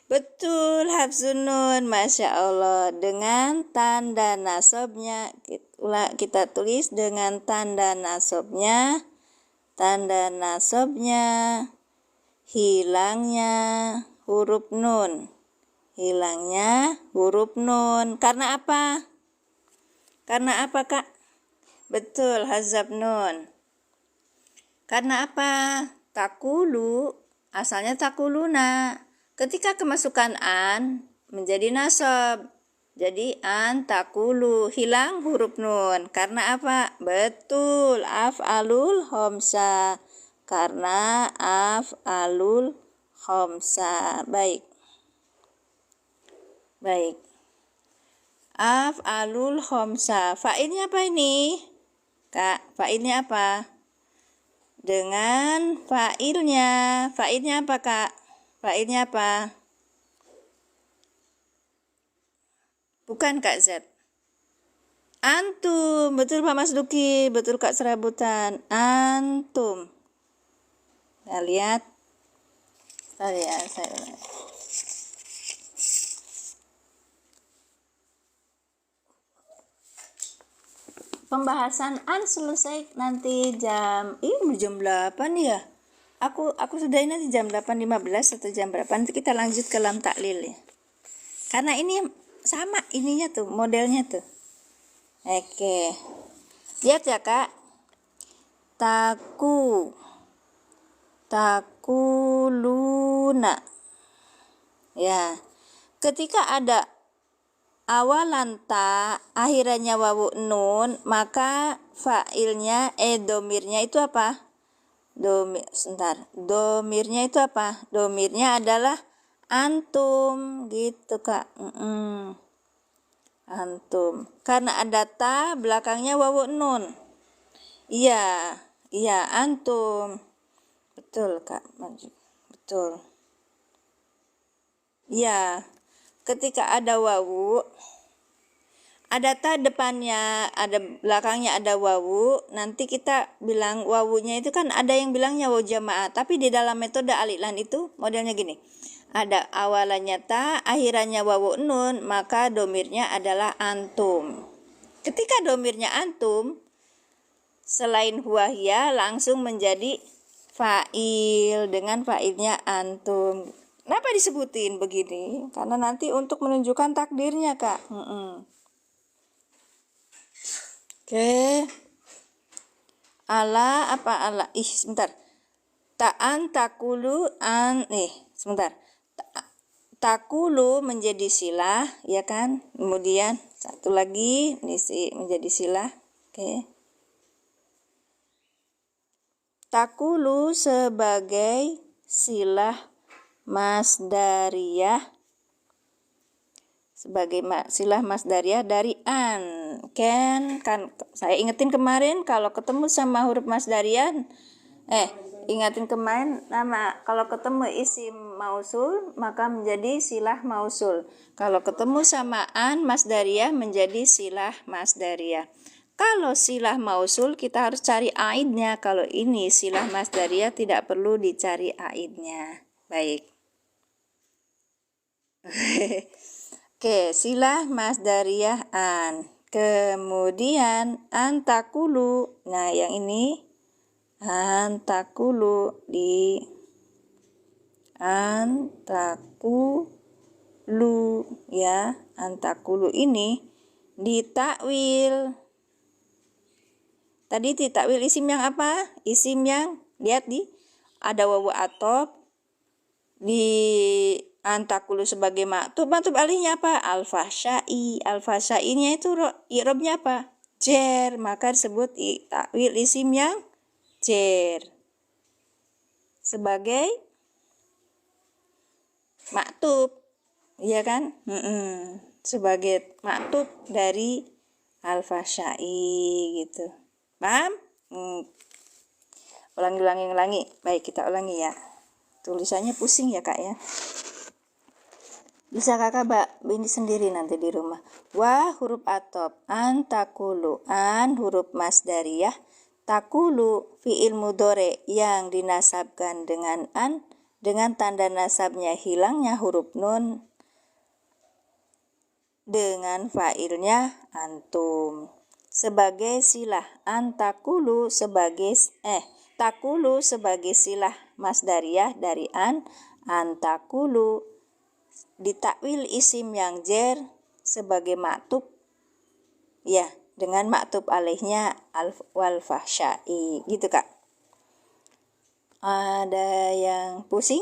Speaker 1: Betul, hafzunun, Masya Allah. Dengan tanda nasabnya, kita tulis dengan tanda nasabnya hilangnya huruf nun. Hilangnya huruf nun. Karena apa? Karena apa Kak? Betul, hazab nun. Karena apa? Takulu, asalnya takuluna. Ketika kemasukan an, menjadi nasab. Jadi an takulu, hilang huruf nun. Karena apa? Betul, af'alul khamsa. Karena af'alul khamsa. Baik. Af'alul khamsa. Fa'ilnya apa ini? Kak, fa'ilnya apa? Dengan fa'ilnya. Fa'ilnya apa Kak? Fa'ilnya apa? Bukan Kak Z. Antum. Betul Pak Mas Duki. Betul Kak Serabutan. Antum. Kita lihat. Saya ulang. Pembahasan an selesai nanti jam 8 ya. Aku sudahin nanti jam 8.15 atau jam berapa, nanti kita lanjut ke lam taklil ya. Karena ini sama ininya tuh, modelnya tuh. Oke. Lihat ya Kak. Takuluna. Ya. Ketika ada awalan ta, akhirannya wawu nun, maka fa'ilnya domirnya itu apa? Domirnya itu apa? Domirnya adalah antum, gitu Kak. Antum. Karena ada ta, belakangnya wawu nun. Iya, antum. Betul Kak. Betul. Iya. Ketika ada wawu, ada ta depannya, ada belakangnya ada wawu, nanti kita bilang wawunya itu kan ada yang bilangnya wawu jamaah, tapi di dalam metode al-i'lan itu modelnya gini. Ada awalannya ta, akhirannya wawu nun, maka domirnya adalah antum. Ketika domirnya antum, selain huwahya langsung menjadi fa'il dengan fa'ilnya antum. Kenapa disebutin begini? Karena nanti untuk menunjukkan takdirnya Kak. Oke. Ala apa ala? Sebentar. Ta'an takulu an sebentar. Takulu menjadi silah, ya kan? Kemudian satu lagi menjadi silah. Oke. Takulu sebagai silah masdariyah, silah masdariyah dari an. Kan saya ingetin kemarin kalau ketemu sama huruf masdariyah, ingatin kemarin kalau ketemu isim mausul maka menjadi silah mausul. Kalau ketemu sama an masdariyah menjadi silah masdariyah. Kalau silah mausul kita harus cari aidnya. Kalau ini silah masdariyah tidak perlu dicari aidnya. Baik. Oke, silah masdariyah an. Kemudian antakulu. Nah, yang ini antakulu di antakulu ya. Antakulu ini ditakwil. Tadi ditakwil isim yang apa? Isim yang lihat ada wawu atop di antakulu sebagai maktub alihnya apa? Al-fahsyai. Al-fahsyainya itu i'rabnya apa? Jer. Maka disebut takwil isim yang jer sebagai maktub, iya kan? Sebagai maktub dari al-fahsyai gitu. Paham? Ulangi. Baik, kita ulangi ya. Tulisannya pusing ya kak ya. Bisa kakak ini sendiri nanti di rumah. Wa huruf atop, an takulu, an huruf masdariyah, takulu fi'il mudhari yang dinasabkan dengan an, dengan tanda nasabnya hilangnya huruf nun, dengan fa'ilnya antum. Sebagai silah antakulu takulu sebagai silah masdariyah dari antakulu ditakwil isim yang jer sebagai maktub ya, dengan maktub alaihnya wal fahsyai gitu kak. Ada yang pusing?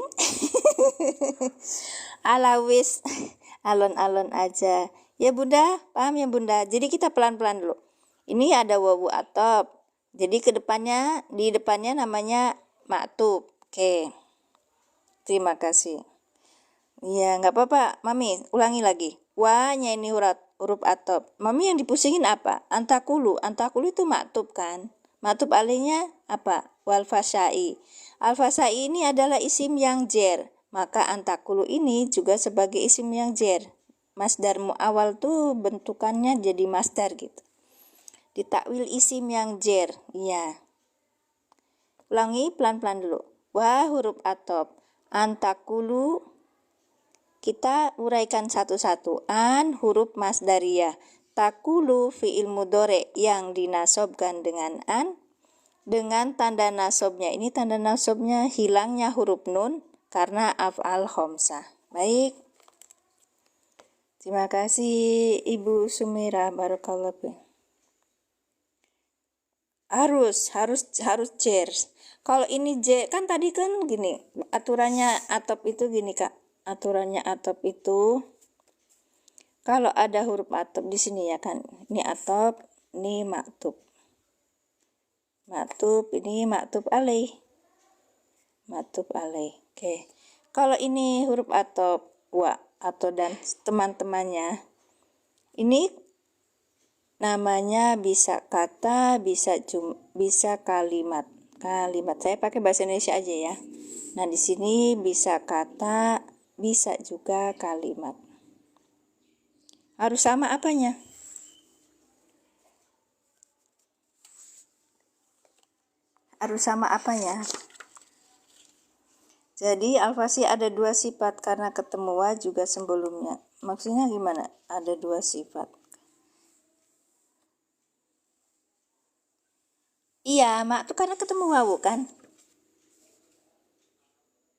Speaker 1: Alawis alon-alon aja ya bunda, paham ya bunda. Jadi kita pelan-pelan dulu. Ini ada wawu atop, jadi di depannya namanya maktub. Oke, terima kasih. Ya nggak apa-apa mami, ulangi lagi. Wa-nya ini huruf atop. Mami yang dipusingin apa? Antakulu itu maktub kan. Maktub alihnya apa? Wal fahsyai. Al fahsyai ini adalah isim yang jer. Maka antakulu ini juga sebagai isim yang jer. Masdar mu'awal tuh bentukannya jadi masdar gitu. Ditakwil isim yang jer. Iya. Ulangi pelan-pelan dulu. Wa huruf atop. Antakulu kita uraikan satu-satu. An huruf masdariyah. Takulu fi'il mudhari yang dinasobkan dengan an, dengan tanda nasobnya. Ini tanda nasobnya hilangnya huruf nun karena af'al khamsah. Baik. Terima kasih Ibu Sumira, barakallahu fiik. Harus jer. Kalau ini J kan tadi kan gini, aturannya atop itu gini kak. Aturannya atop itu kalau ada huruf atop di sini ya kan. Ini atop, ini maktub. Maktub, ini maktub alaih. Maktub alaih. Oke. Kalau ini huruf atop wa atau dan teman-temannya. Ini namanya bisa kata, bisa kalimat. Saya pakai bahasa Indonesia aja ya. Nah, di sini bisa kata, bisa juga kalimat. Harus sama apanya? Harus sama apanya? Jadi al-fasi ada dua sifat karena ketemu wa juga sebelumnya. Maksudnya gimana? Ada dua sifat. Iya, mak tuh karena ketemu wawu kan?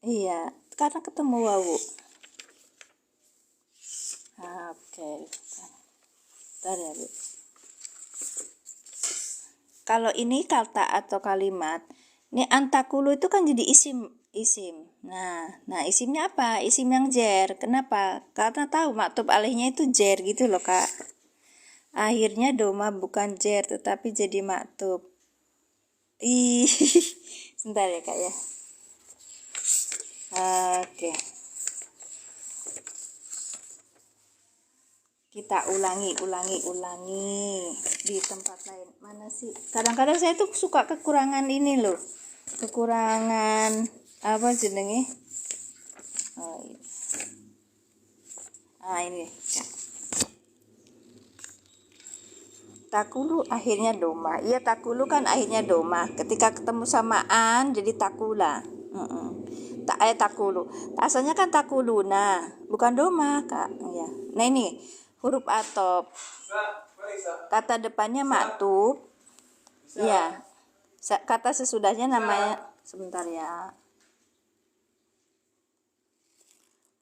Speaker 1: Iya, karena ketemu wawu. Oke. Bentar ya, Bu. Kalau ini kata atau kalimat, ini antakulu itu kan jadi isim. Nah isimnya apa? Isim yang jer. Kenapa? Karena tahu maktub alihnya itu jer gitu loh kak. Akhirnya doma bukan jer tetapi jadi maktub. Sebentar ya kak ya. Oke, kita ulangi di tempat lain. Mana sih? Kadang-kadang saya tuh suka kekurangan ini loh. Kekurangan apa jenenge? Oh, ini. Ini. Takulu akhirnya doma. Iya, takulu kan akhirnya doma. Ketika ketemu samaan jadi takula. Takulu. Asalnya kan takuluna, bukan doma, Kak. Ya. Nah, ini huruf atop. Kata depannya maktub. Iya. Kata sesudahnya namanya sebentar ya.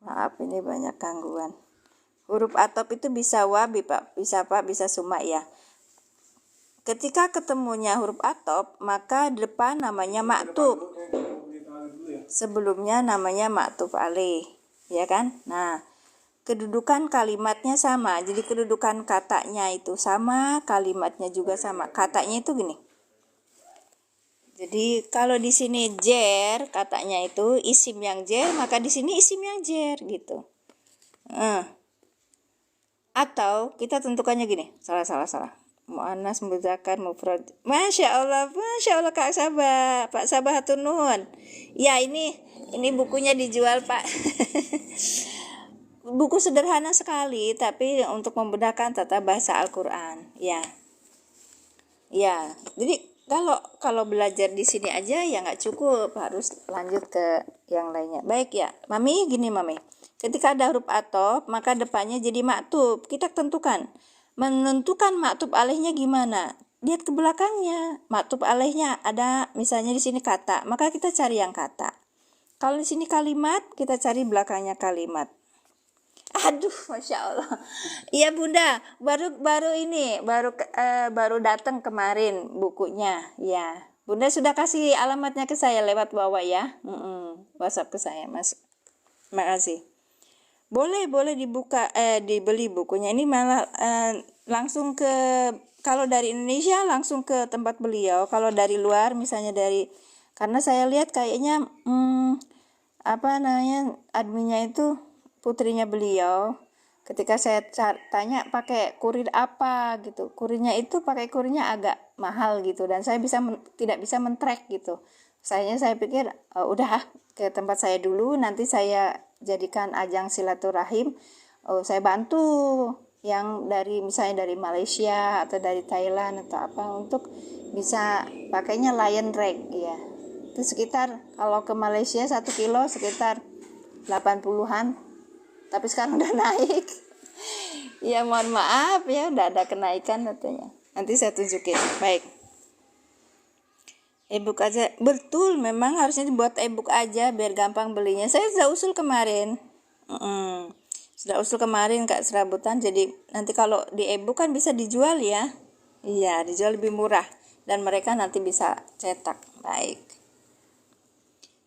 Speaker 1: Maaf, ini banyak gangguan. Huruf atop itu bisa wabi, Pak. Bisa Pak, bisa suma ya. Ketika ketemunya huruf atop, maka depan namanya maktub. Sebelumnya namanya maktub alaih, ya kan? Nah, kedudukan kalimatnya sama. Jadi kedudukan katanya itu sama, kalimatnya juga sama. Katanya itu gini. Jadi kalau di sini jer, katanya itu isim yang jer, maka di sini isim yang jer gitu. Atau kita tentukannya gini. Salah. Mu'annas muzakkar mufrad. Masya Allah Kak Sabah, Pak Sabah hatur nuhun. Ya ini bukunya dijual Pak. Buku sederhana sekali tapi untuk memudahkan tata bahasa Al-Qur'an. Ya. Jadi kalau belajar di sini aja ya nggak cukup, harus lanjut ke yang lainnya. Baik ya, Mami gini Mami. Ketika ada huruf atop, maka depannya jadi maktub. Kita tentukan. Menentukan maktub alaihnya gimana? Lihat ke belakangnya. Maktub alaihnya ada misalnya di sini kata, maka kita cari yang kata. Kalau di sini kalimat, kita cari belakangnya kalimat. Aduh, Masya Allah. Iya Bunda, baru datang kemarin bukunya. Ya, Bunda sudah kasih alamatnya ke saya lewat bawah ya. WhatsApp ke saya, Mas. Makasih. Boleh dibeli bukunya. Ini malah langsung ke, kalau dari Indonesia langsung ke tempat beliau. Kalau dari luar misalnya karena saya lihat kayaknya adminnya itu putrinya beliau. Ketika saya tanya pakai kurir apa gitu, kurirnya agak mahal gitu, dan saya tidak bisa men-track gitu. Saya pikir udah ke tempat saya dulu, nanti saya jadikan ajang silaturahim. Saya bantu yang misalnya dari Malaysia atau dari Thailand atau apa, untuk bisa pakainya Lion Rag ya. Itu sekitar, kalau ke Malaysia 1 kilo sekitar 80-an, tapi sekarang udah naik. Ya mohon maaf ya, udah ada kenaikan katanya. Nanti saya tunjukin. Baik. E-book aja, betul, memang harusnya dibuat e-book aja biar gampang belinya. Saya sudah usul kemarin. Kak Serabutan. Jadi nanti kalau di e-book kan bisa dijual ya. Iya, dijual lebih murah dan mereka nanti bisa cetak. Baik.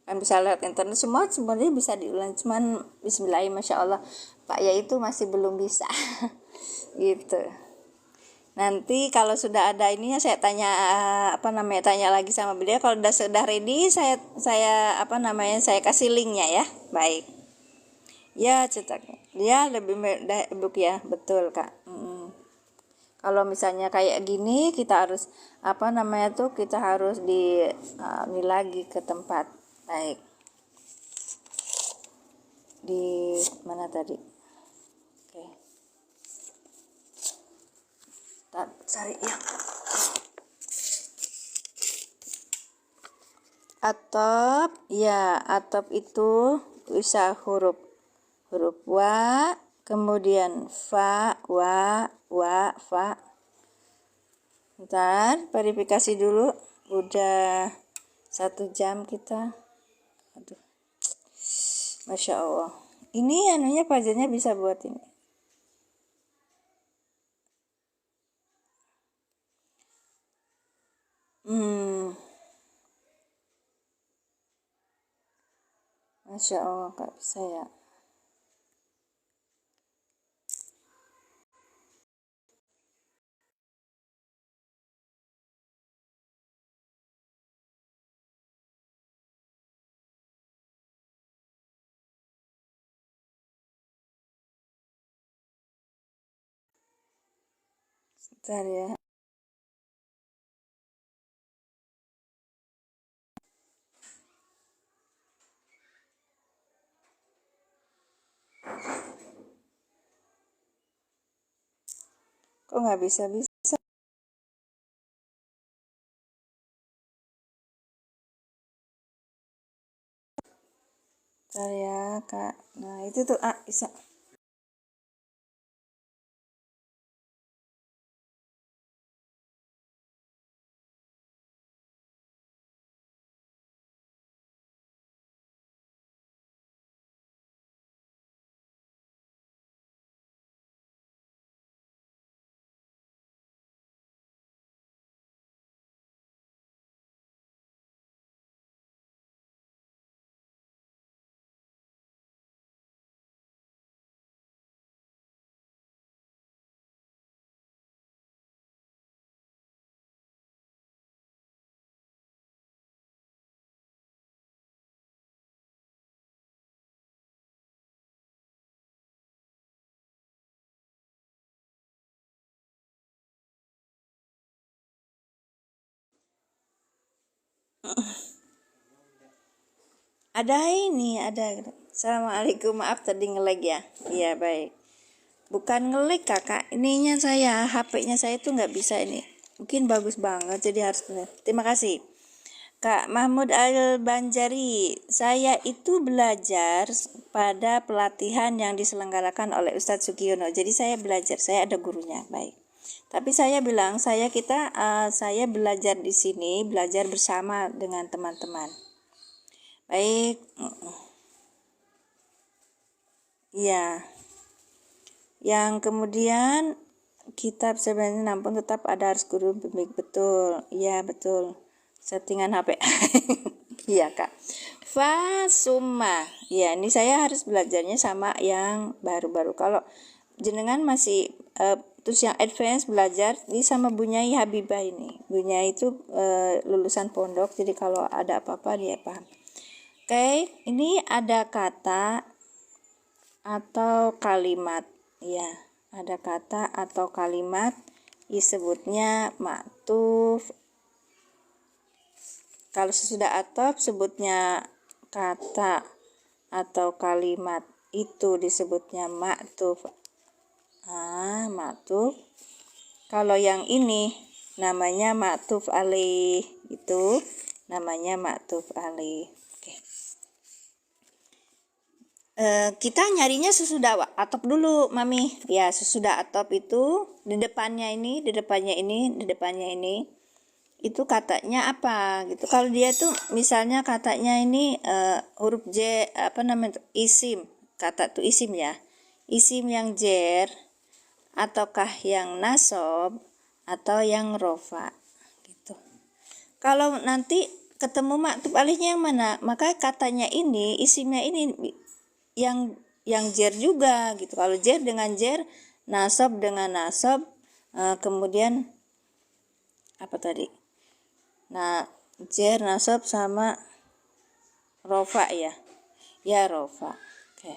Speaker 1: Kan bisa lihat internet, semuanya bisa diulang, cuman bismillah, Masya Allah Pak ya itu masih belum bisa. Gitu. Nanti kalau sudah ada ininya saya tanya tanya lagi sama beliau. Kalau sudah ready saya saya kasih linknya ya. Baik. Ya cetaknya. Ya lebih mudah ebook ya, betul Kak. Kalau misalnya kayak gini kita harus kita harus ini lagi ke tempat. Baik. Di mana tadi? Oke. Cari yang atop. Ya, atop itu bisa huruf wa, kemudian fa, fa. Bentar, verifikasi dulu. Udah 1 jam kita. Aduh. Masya Allah. Ini pajarnya bisa buat ini. Masya Allah, Kak, bisa ya. Bentar ya. Kok nggak bisa-bisa? Bentar ya, Kak. Nah, itu tuh, bisa. Ada ini, ada. Assalamualaikum, maaf tadi nge-lag ya. Iya, baik. Bukan nge-lag kakak, ininya saya, HP-nya saya tuh nggak bisa ini. Mungkin bagus banget, jadi harus benar. Terima kasih. Kak Mahmud Al-Banjari, saya itu belajar pada pelatihan yang diselenggarakan oleh Ustadz Sugiono. Jadi saya belajar, saya ada gurunya, baik. Tapi saya bilang, saya belajar di sini, belajar bersama dengan teman-teman. Baik, ya. Yang kemudian kitab sebenarnya nampun tetap ada harus guru pembimbing, betul. Iya, betul. Settingan HP. Iya, Kak. Summa. Ya, ini saya harus belajarnya sama yang baru-baru. Kalau jenengan masih terus yang advance belajar ini sama Bunyai Habibah ini. Bunyai itu lulusan pondok, jadi kalau ada apa-apa dia paham. Oke, ini ada kata atau kalimat. Ya, ada kata atau kalimat disebutnya ma'tuf. Kalau sesudah atop sebutnya kata atau kalimat itu disebutnya ma'tuf. Ma'tuf. Kalau yang ini namanya ma'tuf alaih, itu namanya ma'tuf alaih. Kita nyarinya sesudah atop dulu, Mami. Ya, sesudah atop itu di depannya ini, itu katanya apa gitu. Kalau dia tuh misalnya katanya ini huruf J, isim. Kata tuh isim ya. Isim yang jer ataukah yang nasob atau yang rofa gitu. Kalau nanti ketemu maktub alihnya yang mana, maka katanya ini, isimnya ini yang jer juga gitu. Kalau jer dengan jer, nasab dengan nasab, kemudian apa tadi? Nah, jer nasab sama rofa ya. Ya, rofa. Oke.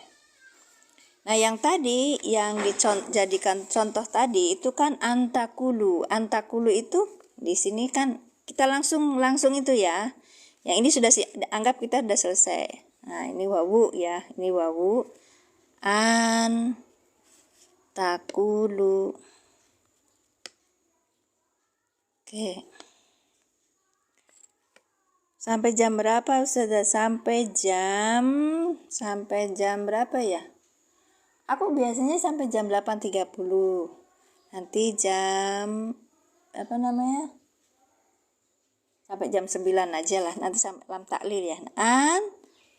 Speaker 1: Nah, yang tadi yang dijadikan contoh tadi itu kan antakulu. Antakulu itu di sini kan kita langsung itu ya. Yang ini sudah anggap kita sudah selesai. Nah, ini wawu ya. Ini wawu. Takulu. Oke. Sampai jam berapa sudah? Sampai jam berapa ya? Aku biasanya sampai jam 8.30. Nanti jam sampai jam 9 aja lah. Nanti sampai lam taklil ya.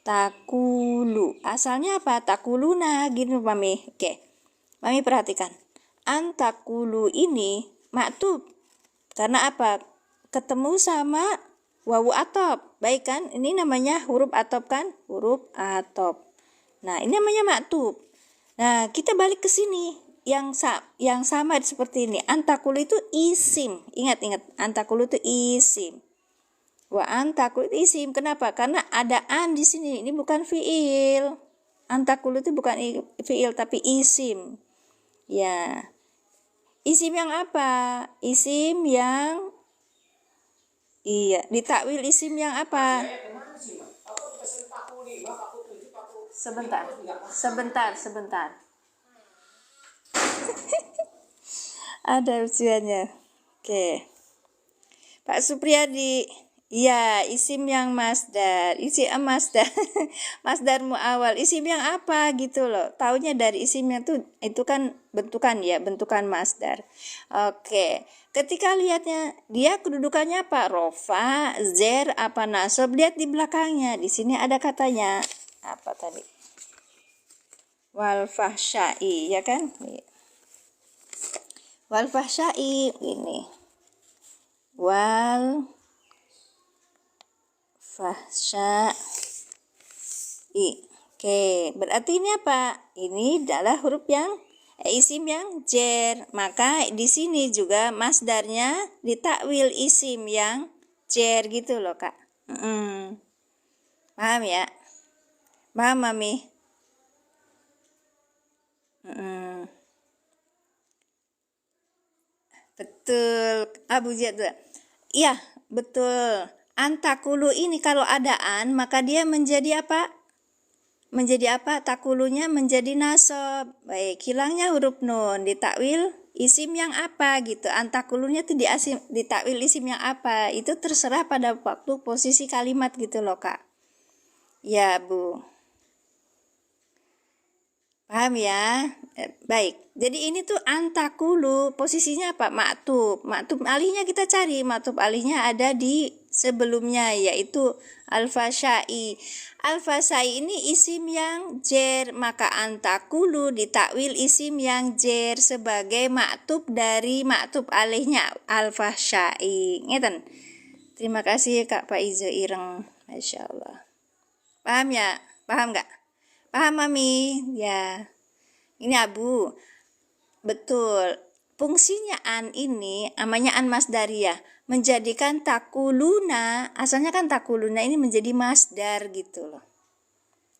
Speaker 1: Takulu. Asalnya apa? Takuluna gitu, Mami. Oke. Mami perhatikan. Takulu ini maktub. Karena apa? Ketemu sama wawu atop. Baik kan? Ini namanya huruf atop kan? Huruf atop. Nah, ini namanya maktub. Nah, kita balik ke sini. Yang sama seperti ini. Antakulu itu isim. Ingat, antakulu itu isim. Wa antakulu itu isim. Kenapa? Karena ada an di sini. Ini bukan fiil. Antakulu itu bukan fiil tapi isim. Ya. Isim yang apa? Isim yang iya, ditakwil isim yang apa? Sebentar. Sebentar. Ada ujiannya. Oke. Pak Supriyadi. Iya, isim yang masdar. Isim masdar. Masdar muawal. Isim yang apa gitu loh. Taunya dari isimnya tuh itu kan bentukan ya, bentukan masdar. Oke. Ketika lihatnya dia kedudukannya apa? Rofa, zer, apa nasab? Lihat di belakangnya. Di sini ada katanya. Apa tadi? Wal fahsyai, ya kan? Wal fahsyai ini. Wal fahsyai. Oke, berarti ini apa? Ini adalah huruf yang isim yang jer. Maka di sini juga masdarnya ditakwil isim yang jer gitu loh, Kak. Paham ya? Paham, Mami? Betul. Abu Jadwa. Iya, betul. Antakulu ini kalau adaan maka dia menjadi apa? Menjadi apa? Takulunya menjadi nasab. Baik, hilangnya huruf nun, ditakwil isim yang apa gitu. Antakulunya tuh ditakwil isim yang apa? Itu terserah pada waktu posisi kalimat gitu loh, Kak. Ya, Bu. Paham ya? Baik. Jadi ini tuh antakulu posisinya apa? Maktub. Maktub alihnya kita cari. Maktub alihnya ada di sebelumnya yaitu al-fasyai. Al-fasyai ini isim yang jer, maka antakulu ditakwil isim yang jer sebagai maktub dari maktub alihnya al-fasyai. Ngeten. Terima kasih Kak Faiza Ireng. Masya Allah. Paham ya? Paham nggak? Paham, Mami? Ya. Ini Abu. Betul. Fungsinya an ini namanya an masdariyah, menjadikan takuluna, asalnya kan takuluna ini menjadi masdar gitu loh.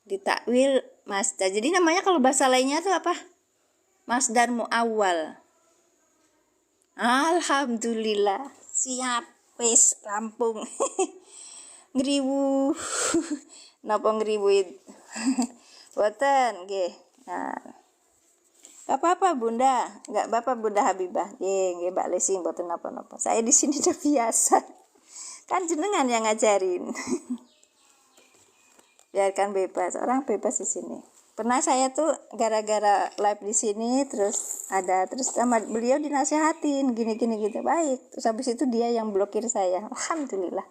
Speaker 1: Ditakwil masdar. Jadi namanya kalau bahasa lainnya tuh apa? Masdar muawwal. Alhamdulillah. Siap. Wis rampung. Ngriwu. Napa ngriwuit? Boten nggih. Nah, gak apa-apa Bunda, gak apa-apa Bunda Habibah. Nggih Mbak Lesi mboten napa-napa. Saya di sini udah biasa. Kan jenengan yang ngajarin. Biarkan bebas, orang bebas di sini. Pernah saya tuh gara-gara live di sini terus sama beliau dinasehatin gini-gini gitu. Baik, terus habis itu dia yang blokir saya. Alhamdulillah.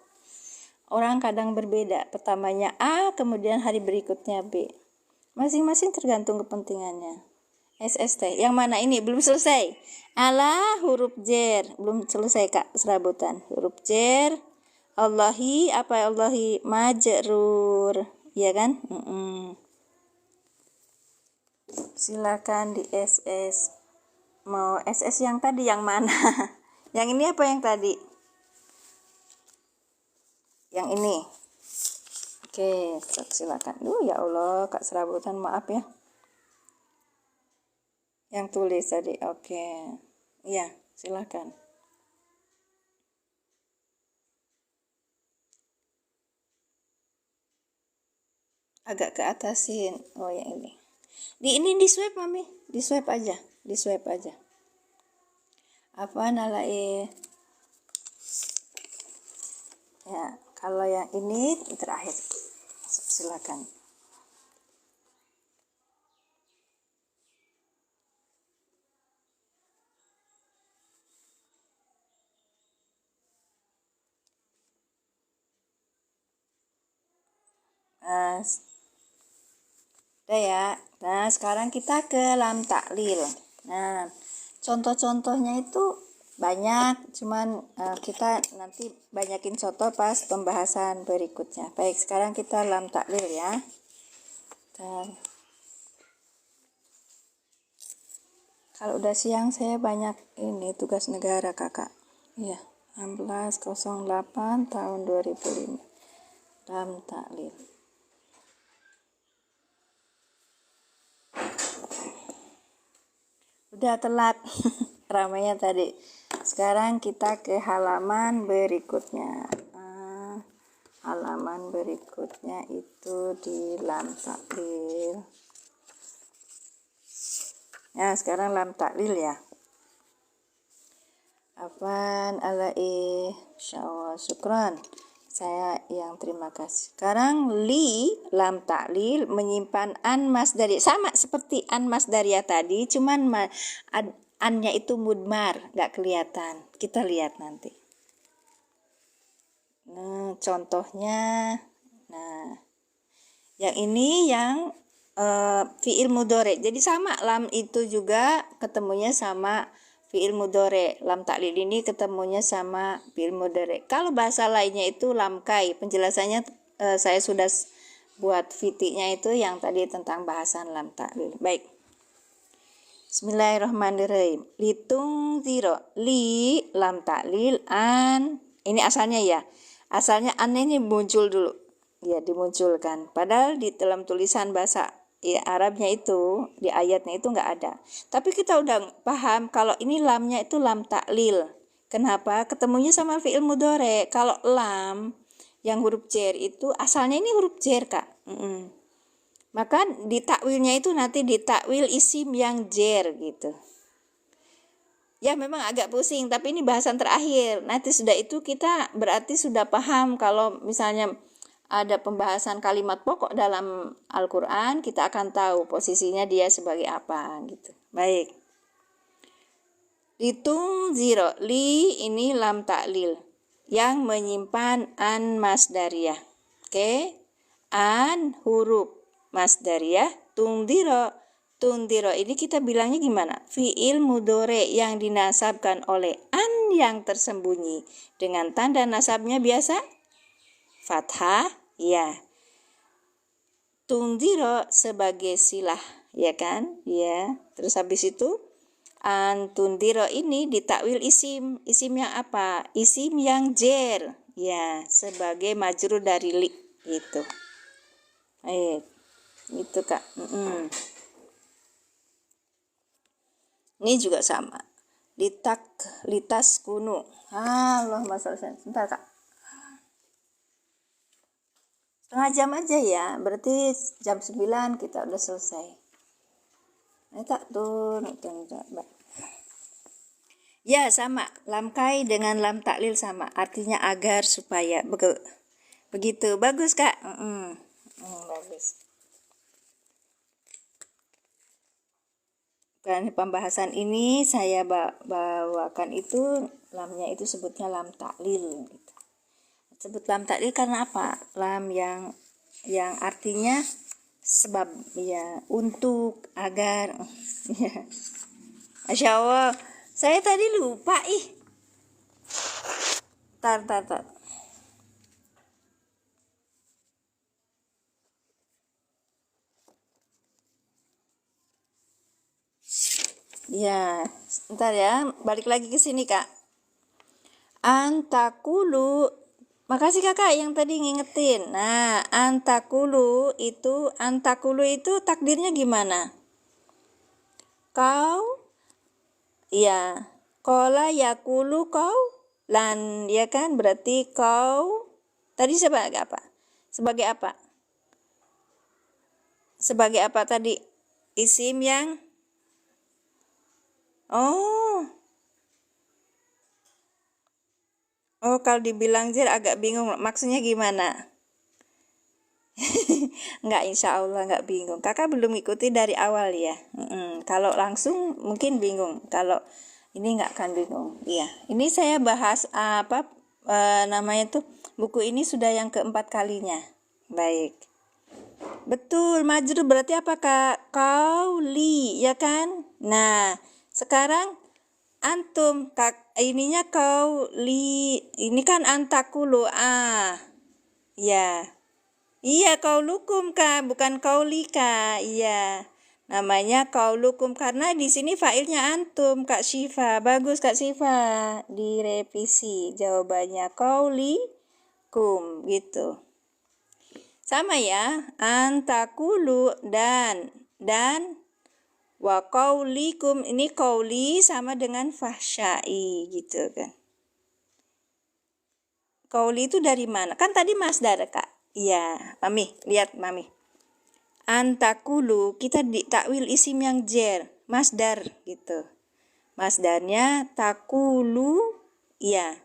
Speaker 1: Orang kadang berbeda, pertamanya A, kemudian hari berikutnya B. Masing-masing tergantung kepentingannya. SST, yang mana ini? Belum selesai. Ala huruf jer, belum selesai Kak serabutan. Huruf jer, Allahi, apa Allahi? Majrur, ya kan? Silakan di SS. Mau SS yang tadi yang mana? Yang ini apa yang tadi? Yang ini. Oke, silakan. Ya Allah, Kak serabutan maaf ya. Yang tulis tadi. Oke. Iya, silakan. Agak ke atasin. Oh, yang ini. Ini di swipe Mami. Di swipe aja. Di swipe aja. Apa nalai? Ya, kalau yang ini terakhir. Silakan. Nah, udah ya. Nah, sekarang kita ke lam taklil. Nah, contoh-contohnya itu banyak, cuman kita nanti banyakin contoh pas pembahasan berikutnya. Baik, sekarang kita lam taklil ya. Kalau udah siang saya banyak ini tugas negara kakak. Iya, 1608 tahun 2005. Lam taklil. Udah telat. ramainya tadi. Sekarang kita ke halaman berikutnya. Halaman berikutnya itu di lam taklil. Ya, sekarang lam taklil ya. Afwan alaihi syukran. Saya yang terima kasih. Sekarang li lam taklil menyimpan an masdari, sama seperti an masdaria tadi, cuman annya itu mudmar, nggak kelihatan. Kita lihat nanti. Nah, contohnya, nah, yang ini yang fiil mudhari. Jadi sama, lam itu juga ketemunya sama fiil mudhari. Lam taklil ini ketemunya sama fiil mudhari. Kalau bahasa lainnya itu lam kai. Penjelasannya saya sudah buat VT-nya itu yang tadi tentang bahasan lam taklil. Baik. Bismillahirrahmanirrahim. Litung zero. Li lam taklil an. Ini asalnya ya. Asalnya an ini muncul dulu. Ya, dimunculkan. Padahal di dalam tulisan bahasa Arabnya itu, di ayatnya itu nggak ada. Tapi kita udah paham kalau ini lamnya itu lam taklil. Kenapa? Ketemunya sama fi'il mudhari. Kalau lam yang huruf jar itu asalnya ini huruf jar, Kak. Maka di takwilnya itu nanti ditakwil isim yang jar gitu. Ya memang agak pusing, tapi ini bahasan terakhir. Nanti sudah itu kita berarti sudah paham kalau misalnya ada pembahasan kalimat pokok dalam Al-Quran, kita akan tahu posisinya dia sebagai apa gitu. Baik. Litung zero. Li ini lam taklil yang menyimpan an masdariyah. Oke. An huruf masdariyah. Tungdiro. Tungdiro ini kita bilangnya gimana? Fi'il mudhari yang dinasabkan oleh an yang tersembunyi. Dengan tanda nasabnya biasa fathah, ya. Tungdiro sebagai silah, ya kan? Ya. Terus habis itu tundiro ini ditakwil isim. Isim yang apa? Isim yang jar, ya, sebagai majrur dari li itu. Itu Kak. Ini juga sama. Litas kunu. Allah masalah. Sebentar Kak. Setengah jam aja ya, berarti jam 9 kita udah selesai. Ini tak tuh. Ya sama, lam kai dengan lam taklil sama, artinya agar, supaya, begitu. Bagus Kak. Bagus. Dan pembahasan ini saya bawakan itu lamnya itu sebutnya lam taklil gitu. Sebut lam taklil karena apa? Lam yang artinya sebab, ya, untuk, agar. Ya. Masya Allah, saya tadi lupa Tar. Ya, sebentar ya, balik lagi ke sini Kak. Antakulu. Makasih Kakak yang tadi ngingetin. Nah, antakulu itu takdirnya gimana? Kau, ya, kola yakulu kau, lan, ya kan? Berarti kau, tadi sebagai apa? Sebagai apa? Sebagai apa tadi? Isim yang, kalau dibilang jar agak bingung. Maksudnya gimana? Enggak, insya Allah enggak bingung. Kakak belum ikuti dari awal ya. Kalau langsung mungkin bingung. Kalau ini enggak akan bingung. Iya. Ini saya bahas namanya tuh, buku ini sudah yang keempat kalinya. Baik. Betul, majrur berarti apa Kak? Kauli, ya kan? Nah, sekarang antum, Kak, ininya kauli. Ini kan antakulu. Ya. Iya, kaulukum Kak, bukan kaulika. Iya. Namanya kaulukum karena di sini failnya antum, Kak Syifa. Bagus Kak Syifa. Direvisi jawabannya kaulikum gitu. Sama ya, antakulu dan Wa qaulikum, ini qauli sama dengan fahsyai gitu kan. Qauli itu dari mana? Kan tadi masdar, Kak. Iya, Mami, lihat Mami. Antakulu, kita di takwil isim yang jer, masdar gitu. Masdarnya takulu, ya.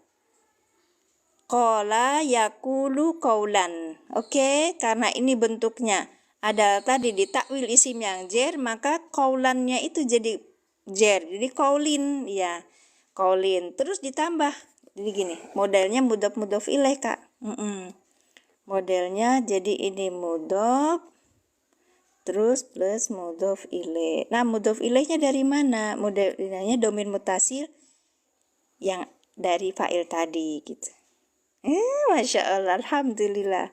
Speaker 1: Qala yakulu qaulan. Oke, karena ini bentuknya ada tadi di takwil isim yang jer, maka qaulannya itu jadi jer. Jadi qaulin, ya. Qaulin. Terus ditambah. Jadi gini, modelnya mudhof ilaih, Kak. Modelnya jadi ini mudhof terus plus mudhof ilaih. Nah, mudhof ilaihnya dari mana? Mudhof ilaihnya domir mutasil yang dari fa'il tadi gitu. Masya Allah, alhamdulillah.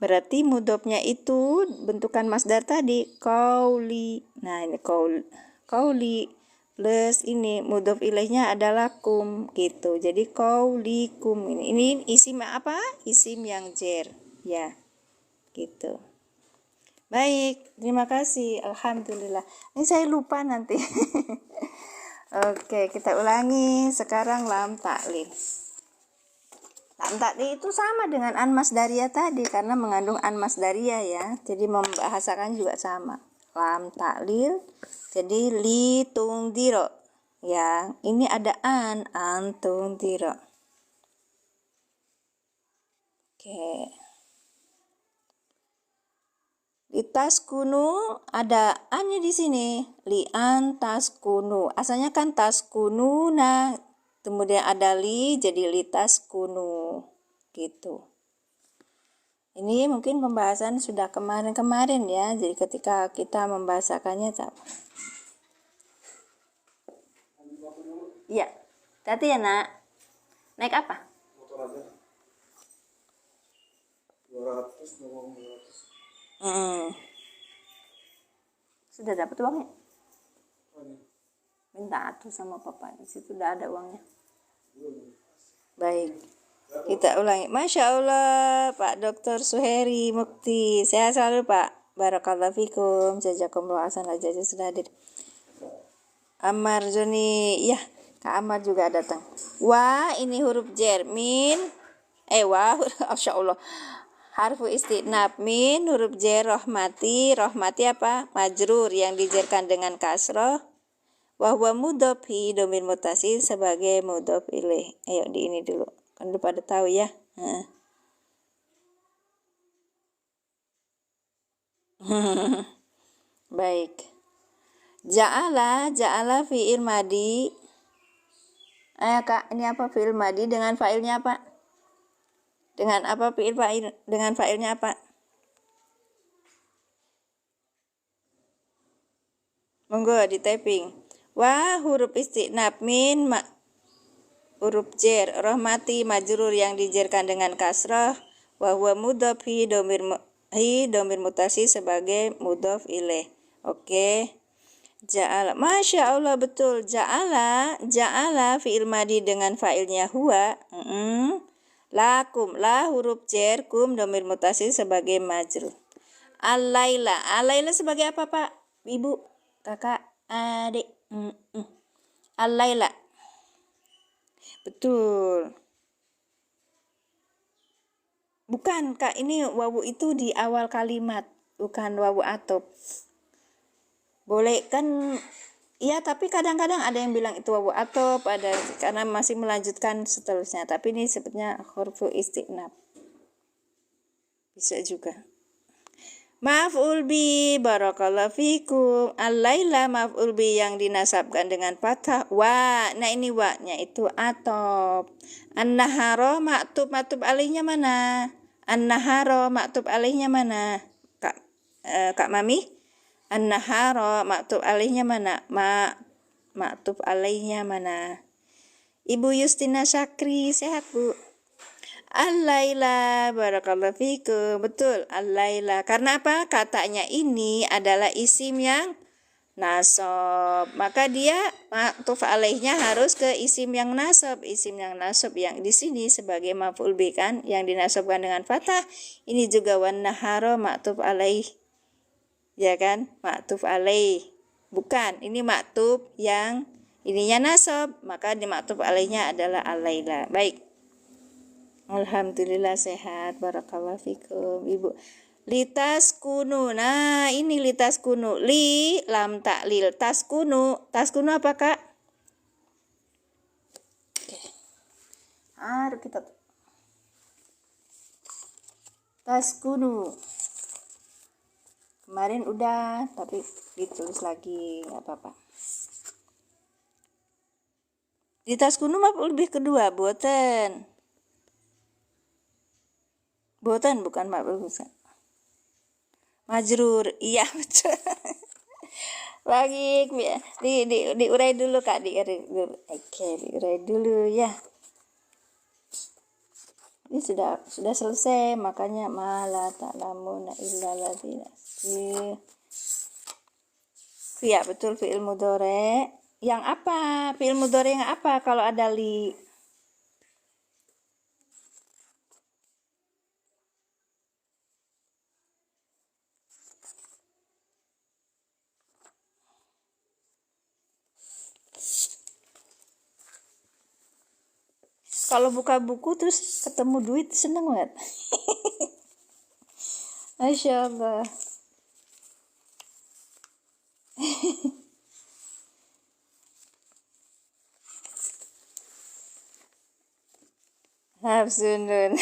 Speaker 1: Berarti mudhofnya itu bentukan masdar tadi, qauli. Nah, ini qauli plus ini mudhof ilaihnya adalah kum gitu. Jadi qaulikum ini isim apa? Isim yang jer, ya. Gitu. Baik, terima kasih. Alhamdulillah. Ini saya lupa nanti. Oke, kita ulangi sekarang lam ta'lil. Lam ta'lil itu sama dengan an masdariyah tadi karena mengandung an masdariyah ya. Jadi membahasakan juga sama. Lam ta'lil jadi li tungdiro. Ya, ini ada an tungdiro. Oke. Litaskunu ada annya di sini. Li'an taskunu. Asalnya kan taskunu, nah kemudian ada li jadi litaskunu gitu. Ini mungkin pembahasan sudah kemarin-kemarin ya. Jadi ketika kita membahasakannya iya. Tadi ya, Nak. Naik apa? Motor aja. 200. Sudah dapat uangnya? Minta atuh sama papa, di situ udah ada uangnya. Baik, kita ulangi. Masya Allah, Pak Dr. Suheri Mukti, sehat selalu Pak. Barakallahu fikum, jazakumullah hasan aja sudah hadir. Ammar Joni, ya Kak Ammar juga datang. Wa ini huruf jer, min, wa, Masya Allah. Harfu istinab min huruf jer rohmati apa? Majrur yang dijerkan dengan kasroh. Wahwa mudhof hi domir mutasil sebagai mudhof ilaih. Ayo di ini dulu. Kan udah pada tahu ya. Baik. Ja'ala fi'il madi. Ayo Kak, ini apa fi'il madi dengan fa'ilnya apa? Dengan apa fa'il? Dengan fa'ilnya apa? Monggo di typing. Wa huruf istinab min huruf jer rohmati majrur yang dijerkan dengan kasrah wa huwa mudhof hi domir mutasi sebagai mudhof ilaih. Oke. Ja'ala. Masya Allah betul. Ja'ala fi'il madi dengan fa'ilnya huwa. Lakum la huruf jer kum domir mutasil sebagai majrur. Alaila sebagai apa Pak? Ibu, kakak, adik. Alaila. Betul. Bukan Kak, ini wawu itu di awal kalimat, bukan wawu atop. Boleh kan? Iya, tapi kadang-kadang ada yang bilang itu wawu atop, ada karena masih melanjutkan seterusnya. Tapi ini sebetulnya huruf istinab. Bisa juga. Maf'ul bi barakallahu fikum. Al-laila maf'ul bi yang dinasabkan dengan fathah wa. Nah ini wa-nya itu atop. An-nahara maktub alaihnya mana? An-nahara maktub alaihnya mana? Kak Mami? An-nahara maktub alaihnya mana? Maktub alaihnya mana? Ibu Yustina Syakri, sehat Bu? Al-laila barakallahu fikum. Betul, al-laila. Karena apa? Katanya ini adalah isim yang nasab. Maka dia maktuf alaihnya harus ke isim yang nasab. Isim yang nasab yang di sini sebagai maf'ul bi kan yang dinasabkan dengan fathah. Ini juga wan nahara maktuf alaih. Ya kan? Maktuf alaih. Bukan, ini maktub yang ininya nasab, maka di maktub alaihnya adalah alaila. Baik. Alhamdulillah sehat, barakallahu fikum ibu. Litas kunu, nah ini litas kunu, li lam taklil tas kunu apa kak? Oke. Kita tas kunu kemarin udah, tapi ditulis lagi nggak apa-apa. Di tas kuno mah lebih kedua, boten bukan bukan majrur, iya betul. Lagi diurai dulu kak, diurai dulu. Oke, diurai dulu ya. Ini sudah selesai, makanya mala ta'lamuna illa ladzina. Iya betul, fi'il mudhari. Yang apa? Fi'il mudhari yang apa kalau ada li? Kalau buka buku terus ketemu duit seneng banget. Masya Allah. Hafsunun.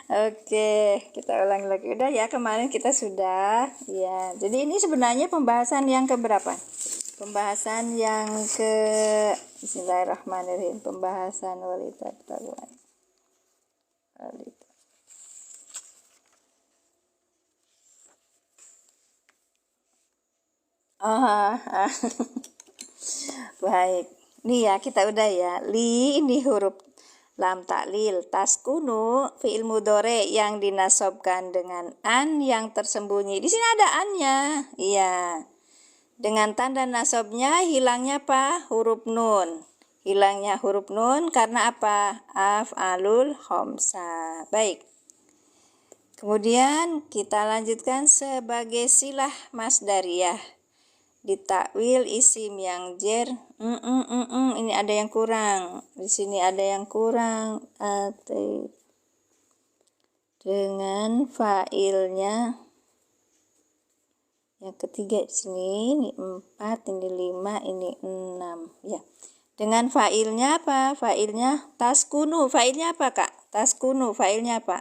Speaker 1: Oke, kita ulang lagi. Udah ya, kemarin kita sudah. Ya, jadi ini sebenarnya pembahasan yang keberapa? Pembahasan yang ke Bismillahirrahmanirrahim. Pembahasan walidat taruhan. Baik. Nih ya, kita udah ya. Li ini huruf lam taklil, taskunu fi'il mudhari yang dinasobkan dengan an yang tersembunyi. Di sini ada annya. Iya. Dengan tanda nasabnya hilangnya apa? Huruf nun. Hilangnya huruf nun karena apa? Af'alul khamsa. Baik. Kemudian kita lanjutkan sebagai silah masdariyah. Ditakwil isim yang jer. Ini ada yang kurang. Di sini ada yang kurang. Dengan fa'ilnya yang ketiga di sini, ini 4, ini 5, ini 6 ya. Dengan fa'ilnya apa? Fa'ilnya taskunu. Fa'ilnya apa kak? Taskunu. Fa'ilnya apa?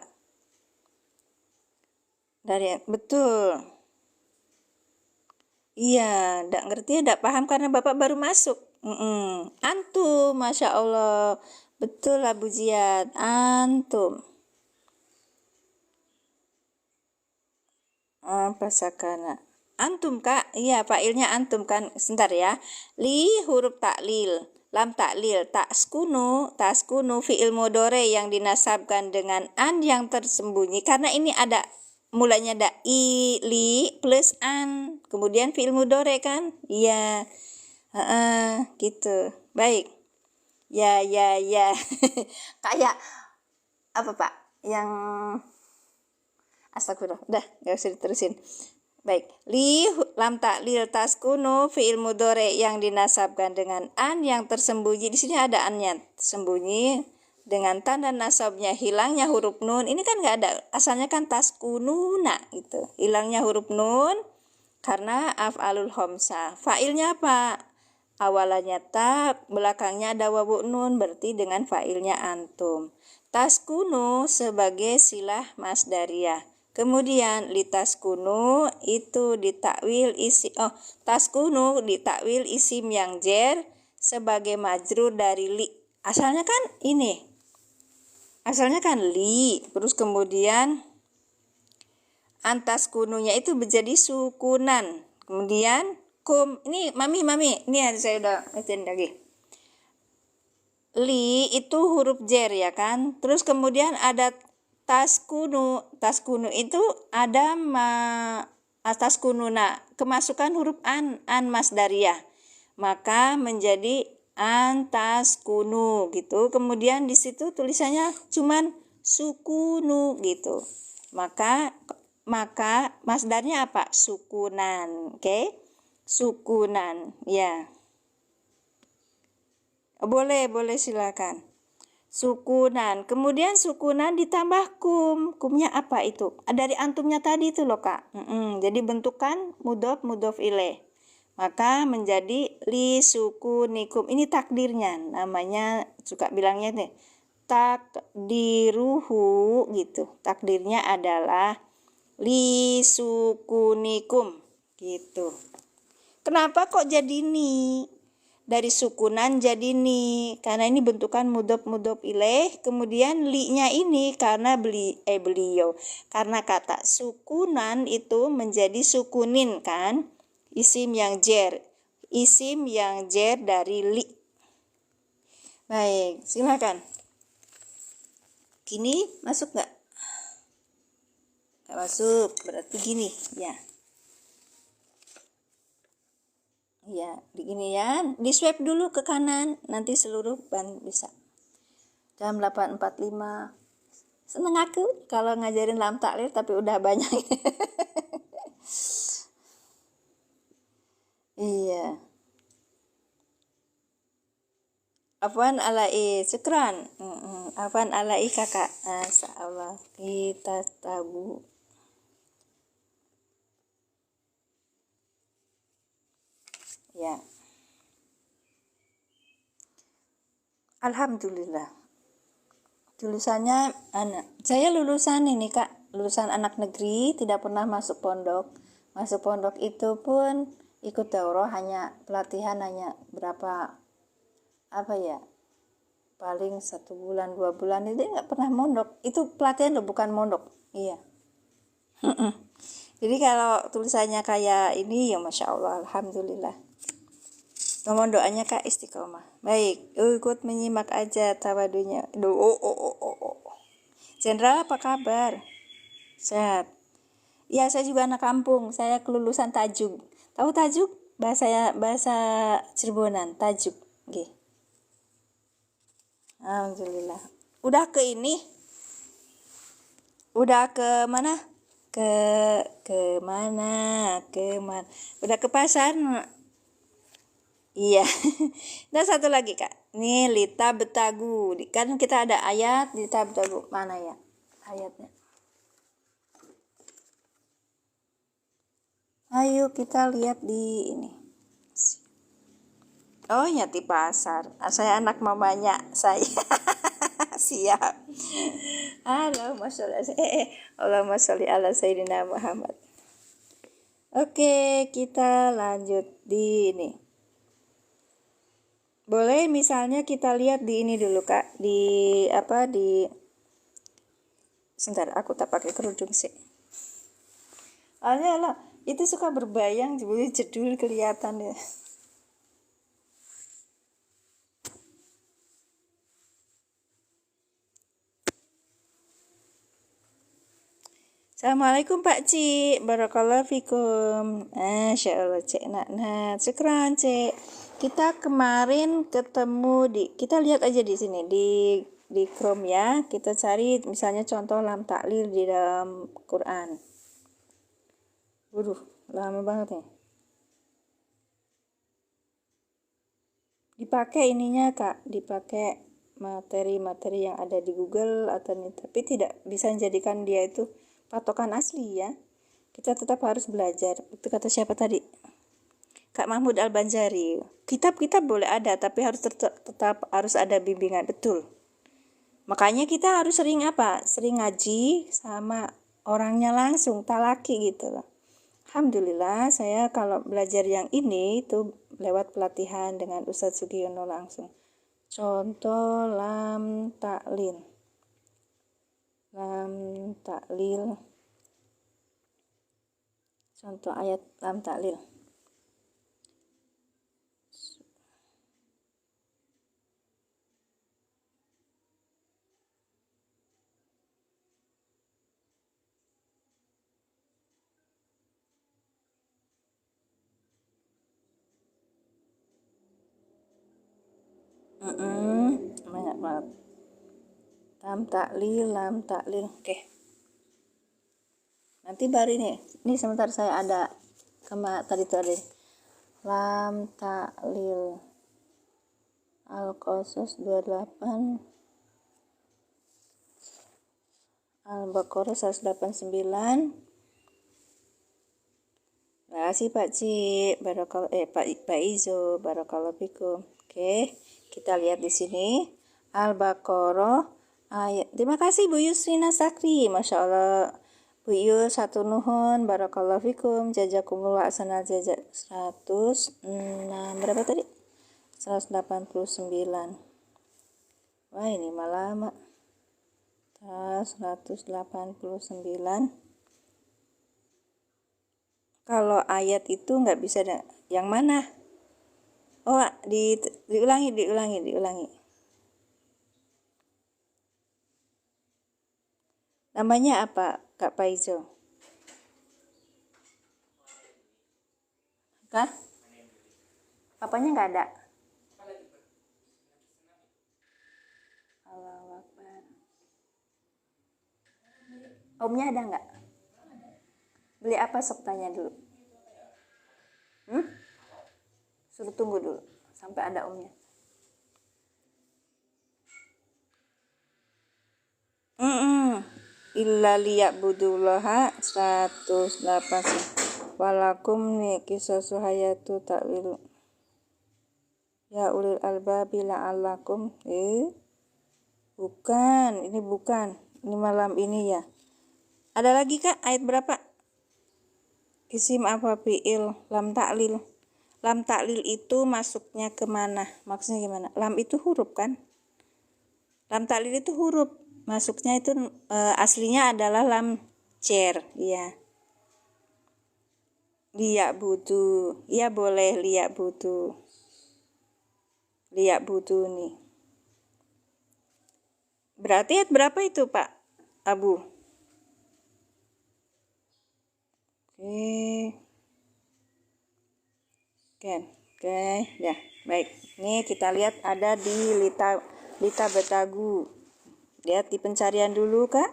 Speaker 1: Betul. Iya, nggak ngerti, nggak paham karena bapak baru masuk. Antum, masya Allah, betul lah Bu Ziad, antum. Apa sakana? Antum kak, iya fa'ilnya antum kan. Sebentar ya. Li huruf taklil, lam taklil, taskunu fi'il mudhari yang dinasabkan dengan an yang tersembunyi. Karena ini ada mulanya ada i, li, plus an. Kemudian fi'il mudhari kan? Iya. Gitu. Baik. Ya. Kayak apa Pak? Yang astagfirullah. Udah, gak usah diterusin. Baik. Li lam taklil taskunu fi'il mudhari yang dinasabkan dengan an yang tersembunyi. Di sini ada annya tersembunyi. Dengan tanda nasabnya hilangnya huruf nun. Ini kan nggak ada, asalnya kan taskununa gitu. Hilangnya huruf nun karena af'alul khamsa. Fa'ilnya apa? Awalannya ta, belakangnya ada wawu nun, berarti dengan fa'ilnya antum. Taskunu sebagai silah masdariyah. Kemudian litaskunu itu ditakwil taskunu ditakwil isim yang jer sebagai majrur dari li. Asalnya kan ini. Asalnya kan li, terus kemudian antas kununya itu menjadi sukunan. Kemudian kum, ini mami, ini saya udah ngetin lagi. Li itu huruf jer ya kan. Terus kemudian ada taskunu itu ada atas kununa, kemasukan huruf an masdariyah. Maka menjadi antas kunu gitu. Kemudian di situ tulisannya cuman sukunu gitu. Maka masdarnya apa? Sukunan. Oke. Sukunan, ya. Boleh, boleh silakan. Sukunan. Kemudian sukunan ditambah kum. Kumnya apa itu? Dari antumnya tadi itu loh, Kak. Jadi bentukan mudhof ilaih. Maka menjadi li sukunikum. Ini takdirnya. Namanya suka bilangnya nih. Takdiruhu gitu. Takdirnya adalah li sukunikum gitu. Kenapa kok jadi ni? Dari sukunan jadi ni, karena ini bentukan mudhof ilaih. Kemudian li-nya ini karena beliau, karena kata sukunan itu menjadi sukunin kan, isim yang jer dari li. Baik, silakan. Gini masuk nggak? Nggak masuk, berarti gini ya. Ya, begini ya. Di swipe dulu ke kanan, nanti seluruh ban bisa. Jam 8.45. Seneng aku kalau ngajarin lam taklil tapi udah banyak. Iya. Afwan alai, syukran. Afwan alai kakak. Insyaallah kita tabu. Ya. Alhamdulillah. Lulusannya anak. Saya lulusan ini, Kak. Lulusan anak negeri, tidak pernah masuk pondok. Masuk pondok itu pun ikut daurah, hanya pelatihan hanya berapa apa ya? Paling 1 bulan 2 bulan, itu nggak pernah mondok. Itu pelatihan loh, bukan mondok. Iya. Jadi kalau tulisannya kayak ini ya Masya Allah, Alhamdulillah. Mohon doanya Kak istiqomah. Baik, ikut menyimak aja tawadunya. Jenderal apa kabar? Sehat. Ya, saya juga anak kampung. Saya kelulusan Tajuk. Tahu Tajuk? Bahasa Cirebonan, Tajuk. Oke. Alhamdulillah. Udah ke ini? Udah ke mana? Ke mana? Udah ke pasar? Iya. Dan satu lagi Kak. Nih lita betagu. Kan kita ada ayat lita betagu. Mana ya ayatnya? Ayo kita lihat di ini. Oh ya di pasar. Saya anak mamanya saya. Siap. Allahumma sholli ala sayyidina Muhammad. Oke, kita lanjut di ini. Boleh misalnya kita lihat di ini dulu Kak, sebentar aku tak pakai kerudung sih. Alah, itu suka berbayang jadi jedul kelihatan ya. Assalamualaikum Pak Cik, barakallahu fikum. Masya Allah Cik Nak, syukran Cik. Kita kemarin ketemu kita lihat aja di sini di Chrome ya. Kita cari misalnya contoh lam taklil di dalam Quran. Waduh, lama banget nih. Dipakai ininya Kak, dipakai materi-materi yang ada di Google atau ini, tapi tidak bisa menjadikan dia itu patokan asli ya. Kita tetap harus belajar. Itu kata siapa tadi? Kak Mahmud Al-Banjari. Kitab-kitab boleh ada, tapi harus tetap harus ada bimbingan, betul. Makanya kita harus sering Sering ngaji sama orangnya langsung, talaki gitu loh. Alhamdulillah saya kalau belajar yang ini itu lewat pelatihan dengan Ustadz Sugiono langsung. Contoh lam taklil. Contoh ayat lam taklil. Banyak banget. Lam taklil. Oke. Nanti baru ini sebentar saya ada tadi itu ada lam ta'lil. Al-Qasas 28, Al-Baqarah 189. Terima kasih Pak Ci, Pak Izo, barakallahu fikum. Oke, kita lihat di sini Al-Baqarah ayat. Terima kasih Bu Yusrina Sakri, Masya Allah. Bu Yus, satu nuhun, barakallahu fikum, jazakumullah asana jazak 106, berapa tadi? 189. Wah, ini malah lama. 189. Kalau ayat itu nggak bisa yang mana? Oh, diulangi. Namanya apa, Kak Paizo? Kan? Apanya nggak ada? Allahu Akbar. Omnya ada nggak? Beli apa, sok tanya dulu. Suruh tunggu dulu sampai ada omnya. Illa liya'budullaha 108. Walakum ni kisasu hayatu ta'wil. Ya ulil albabi la'allakum. Bukan, ini bukan. Ini malam ini ya. Ada lagi Kak, ayat berapa? Isim apa fi'il? Lam ta'lil. Lam ta'lil itu masuknya kemana? Maksudnya gimana? Lam itu huruf kan? Lam ta'lil itu huruf. Masuknya itu aslinya adalah lam cer, ya. Liyak butuh, ya boleh liyak butuh. Liyak butuh nih. Berarti ayat berapa itu Pak Abu? Oke, ya baik. Ini kita lihat ada di Lita Betagu. Lihat di pencarian dulu Kak.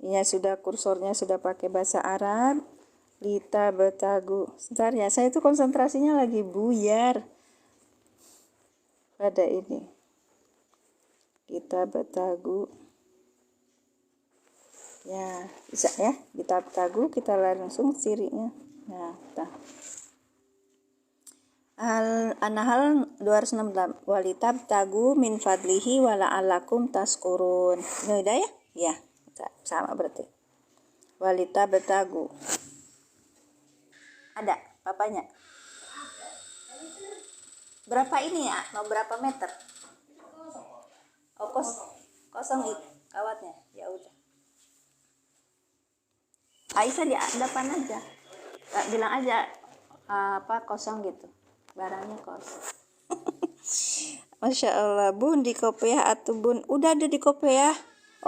Speaker 1: Ini sudah kursornya sudah pakai bahasa Arab. Lita Betagu. Sebentar ya, saya itu konsentrasinya lagi buyar pada ini. Lita Betagu. Ya, bisa ya. Lita Betagu kita langsung cirinya. Nah, kita. An-Nahl 268. Walitab tagu min fadlihi wala alakum taskurun. Ini udah ya? Ya, sama berarti. Walitab tagu. Ada papanya? Berapa ini ya? Mau berapa meter? Oh, kosong itu kawatnya. Ya udah. Aisyah di depan aja. Bilang aja kosong gitu. Barangnya kosong. Masya Allah, Bun di kopiah atau Bun udah ada di kopiah.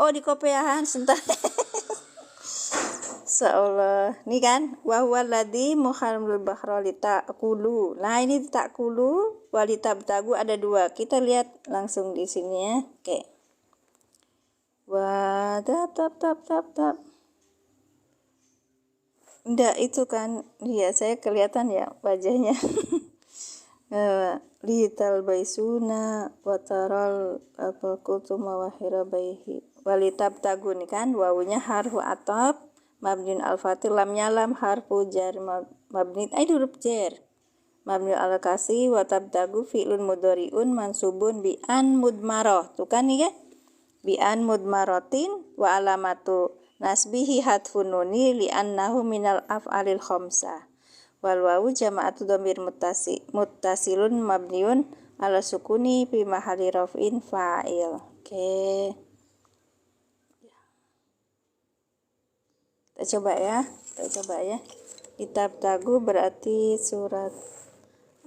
Speaker 1: Oh, di kopiahan sebentar. Seolah ini kan wahwaladzi muharramul bahra litakulu. Nah, ini takulu walitabtagu ada dua. Kita lihat langsung di sini ya. Oke. Wah, tap. Enggak, itu kan ya saya kelihatan ya wajahnya. Lital baisuna wataral al-qutuma wa hirabaihi walitab tagun kan wawunya harfu ataf mabniun al-fatil lamnya lam harfu jar mabni huruf jar mabni al-kasi wa tabtagu fi'lun mudhari'un mansubun bi an mudmarah tuh kan nih ya bi an mudmaratin wa alamatu nasbihi hatfun nuni li annahu minal af'alil khamsah wal wawu jama'atu dhamir muttasilun mabniun ala sukuni fi mahalli raf'in fa'il. Oke. Kita coba ya. Kitab tagu berarti surat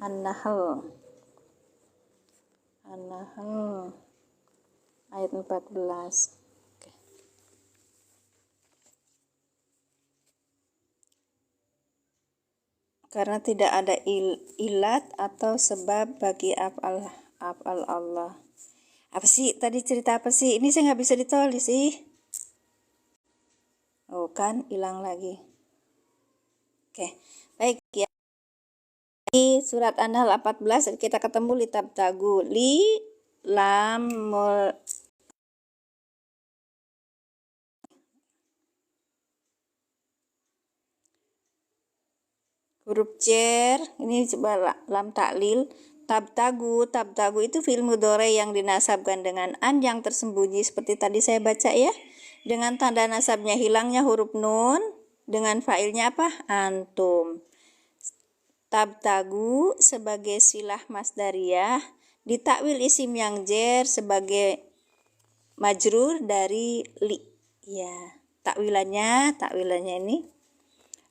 Speaker 1: An-Nahl. Ayat 14. Karena tidak ada ilat atau sebab bagi af'al Allah. Apa sih tadi cerita apa sih? Ini saya nggak bisa ditulis sih. Oh kan hilang lagi. Oke, baik ya. Di surat An-Nahl 14 kita ketemu li tabtagu, li lam mul huruf jar, ini coba lam taklil. Tabtagu itu fi'il mudhari yang dinasabkan dengan an yang tersembunyi seperti tadi saya baca ya, dengan tanda nasabnya hilangnya huruf nun, dengan fa'ilnya apa? Antum. Tabtagu sebagai silah masdariyah, ditakwil isim yang jar sebagai majrur dari li. Ya, takwilannya ini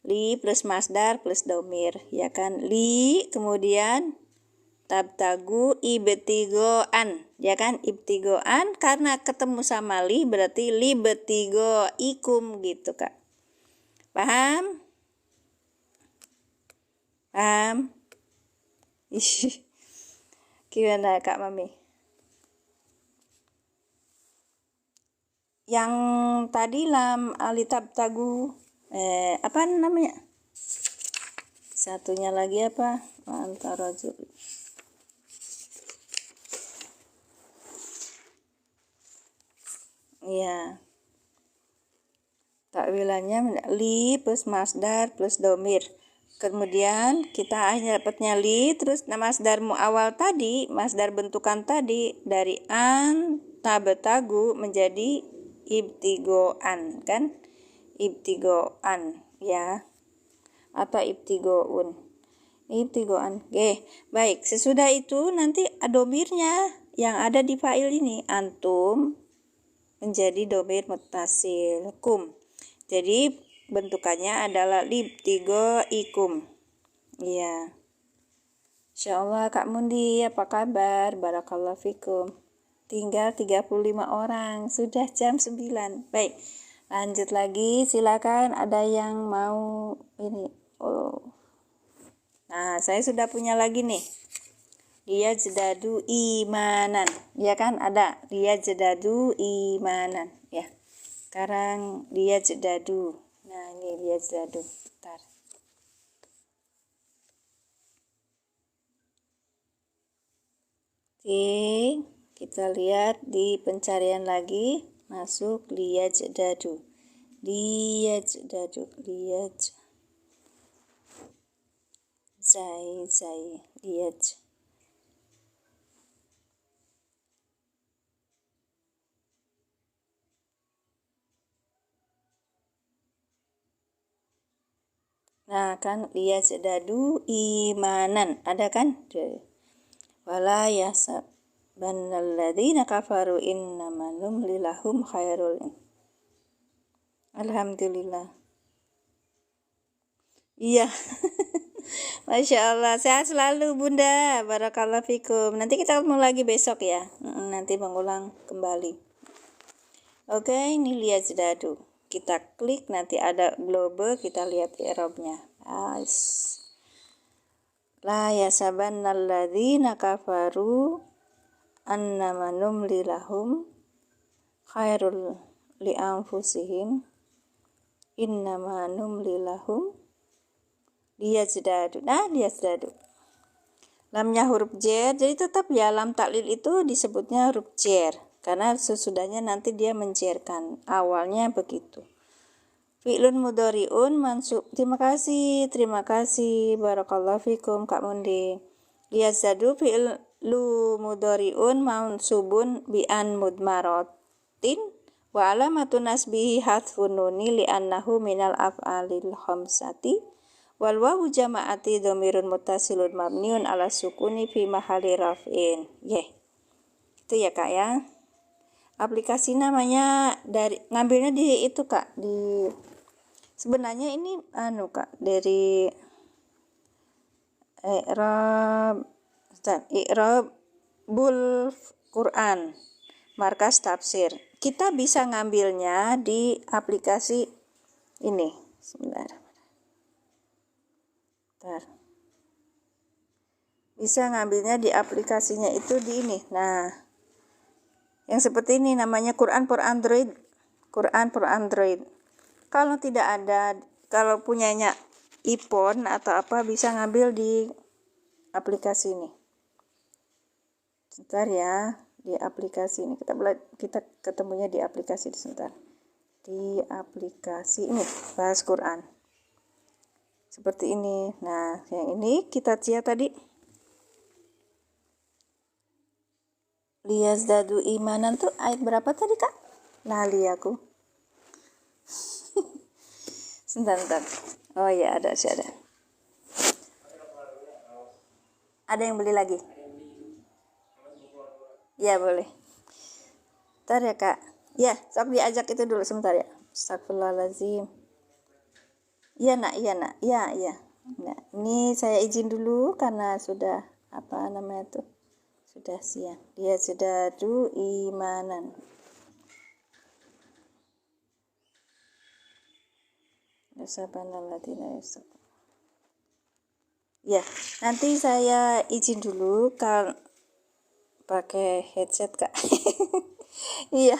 Speaker 1: li plus masdar plus domir, ya kan? Li kemudian tabtagu ibtigoan, ya kan? Ibtigoan karena ketemu sama li berarti li betigo ikum gitu, Kak. Paham? Paham? Gimana Kak Mami? Yang tadi lam alitabtagu apa namanya? Satunya lagi apa? Antara iya. Takwilannya li plus masdar plus domir. Kemudian kita akhirnya dapatnya li, terus masdar awal tadi, masdar bentukan tadi dari an tabtagu menjadi ibtigoan, kan? Ibtigoan ya, atau ibtigoun. Ibtigoan. Oke, baik. Sesudah itu nanti domirnya yang ada di fa'il ini antum menjadi domir muttasil kum. Jadi bentukannya adalah libtigo ikum. Iya. Insyaallah Kak Mundi, apa kabar? Barakallahu fikum. Tinggal 35 orang, sudah jam 9. Baik. Lanjut lagi, silakan ada yang mau ini. Oh. Nah, saya sudah punya lagi nih. Dia jedadu imanan. Ya kan ada. Dia jedadu imanan, ya. Sekarang dia jedadu. Nah, ini dia jedadu. Bentar. Oke, kita lihat di pencarian lagi. Masuk liya jedadu. Liya jedadu. Liya zai liya. Nah kan liya jedadu imanan, ada kan? Wala yasabannal ladzina kafaru innama numli lahum khairul. Alhamdulillah. Iya. Masya Allah, sehat selalu Bunda. Barakallahu fikum. Nanti kita ketemu lagi besok ya. Nanti mengulang kembali. Oke, ini lihat jedadu. Kita klik, nanti ada globe, kita lihat i'rabnya. La yasabannal ladzina kafaru annama numli lahum khairul li anfusihim innama numli lahum liyazdadu. Nah, liyazdadu. Lamnya huruf jar, jadi tetap ya lam taklil itu disebutnya huruf jar karena sesudahnya nanti dia menjerkan. Awalnya begitu. Fi'lun mudhari'un mansub. Terima kasih. Barakallahu fikum Kak Mundi. Liyazdadu fi'lu mudhari'un mansubun bi'an mudmaratin wa alamatun nasbihi hadfun nuni li'annahu minal af'alil khamsati wal wawu jama'ati dhamirun muttasilun mabniun ala sukuni fi mahalli raf'in. Itu ya Kak ya. Aplikasi namanya dari ngambilnya di itu Kak, di sebenarnya ini Kak dari I'rabul Quran Markas Tafsir. Kita bisa ngambilnya di aplikasi ini. Sebentar. Bisa ngambilnya di aplikasinya itu di ini. Nah, yang seperti ini namanya Quran for Android. Kalau tidak ada, kalau punyanya iPhone atau apa bisa ngambil di aplikasi ini. Sebentar ya, di aplikasi ini kita ketemunya di aplikasi sebentar. Di aplikasi ini bahas Quran. Seperti ini. Nah, yang ini kita cia tadi. Liyazdadu imanan tuh ayat berapa tadi, Kak? Lali aku. Sebentar. Oh ya, ada sih ada. Ada yang beli lagi? Ya, boleh. Ntar ya, Kak. Ya, sok diajak itu dulu sebentar ya. Astagfirullahaladzim. Iya, Nak. Iya, Nak. Iya, iya. Nah, ini saya izin dulu karena sudah apa namanya tuh? Sudah siang. Dia sudah imanan. Ya, nanti saya izin dulu kalau pakai headset, Kak. Iya.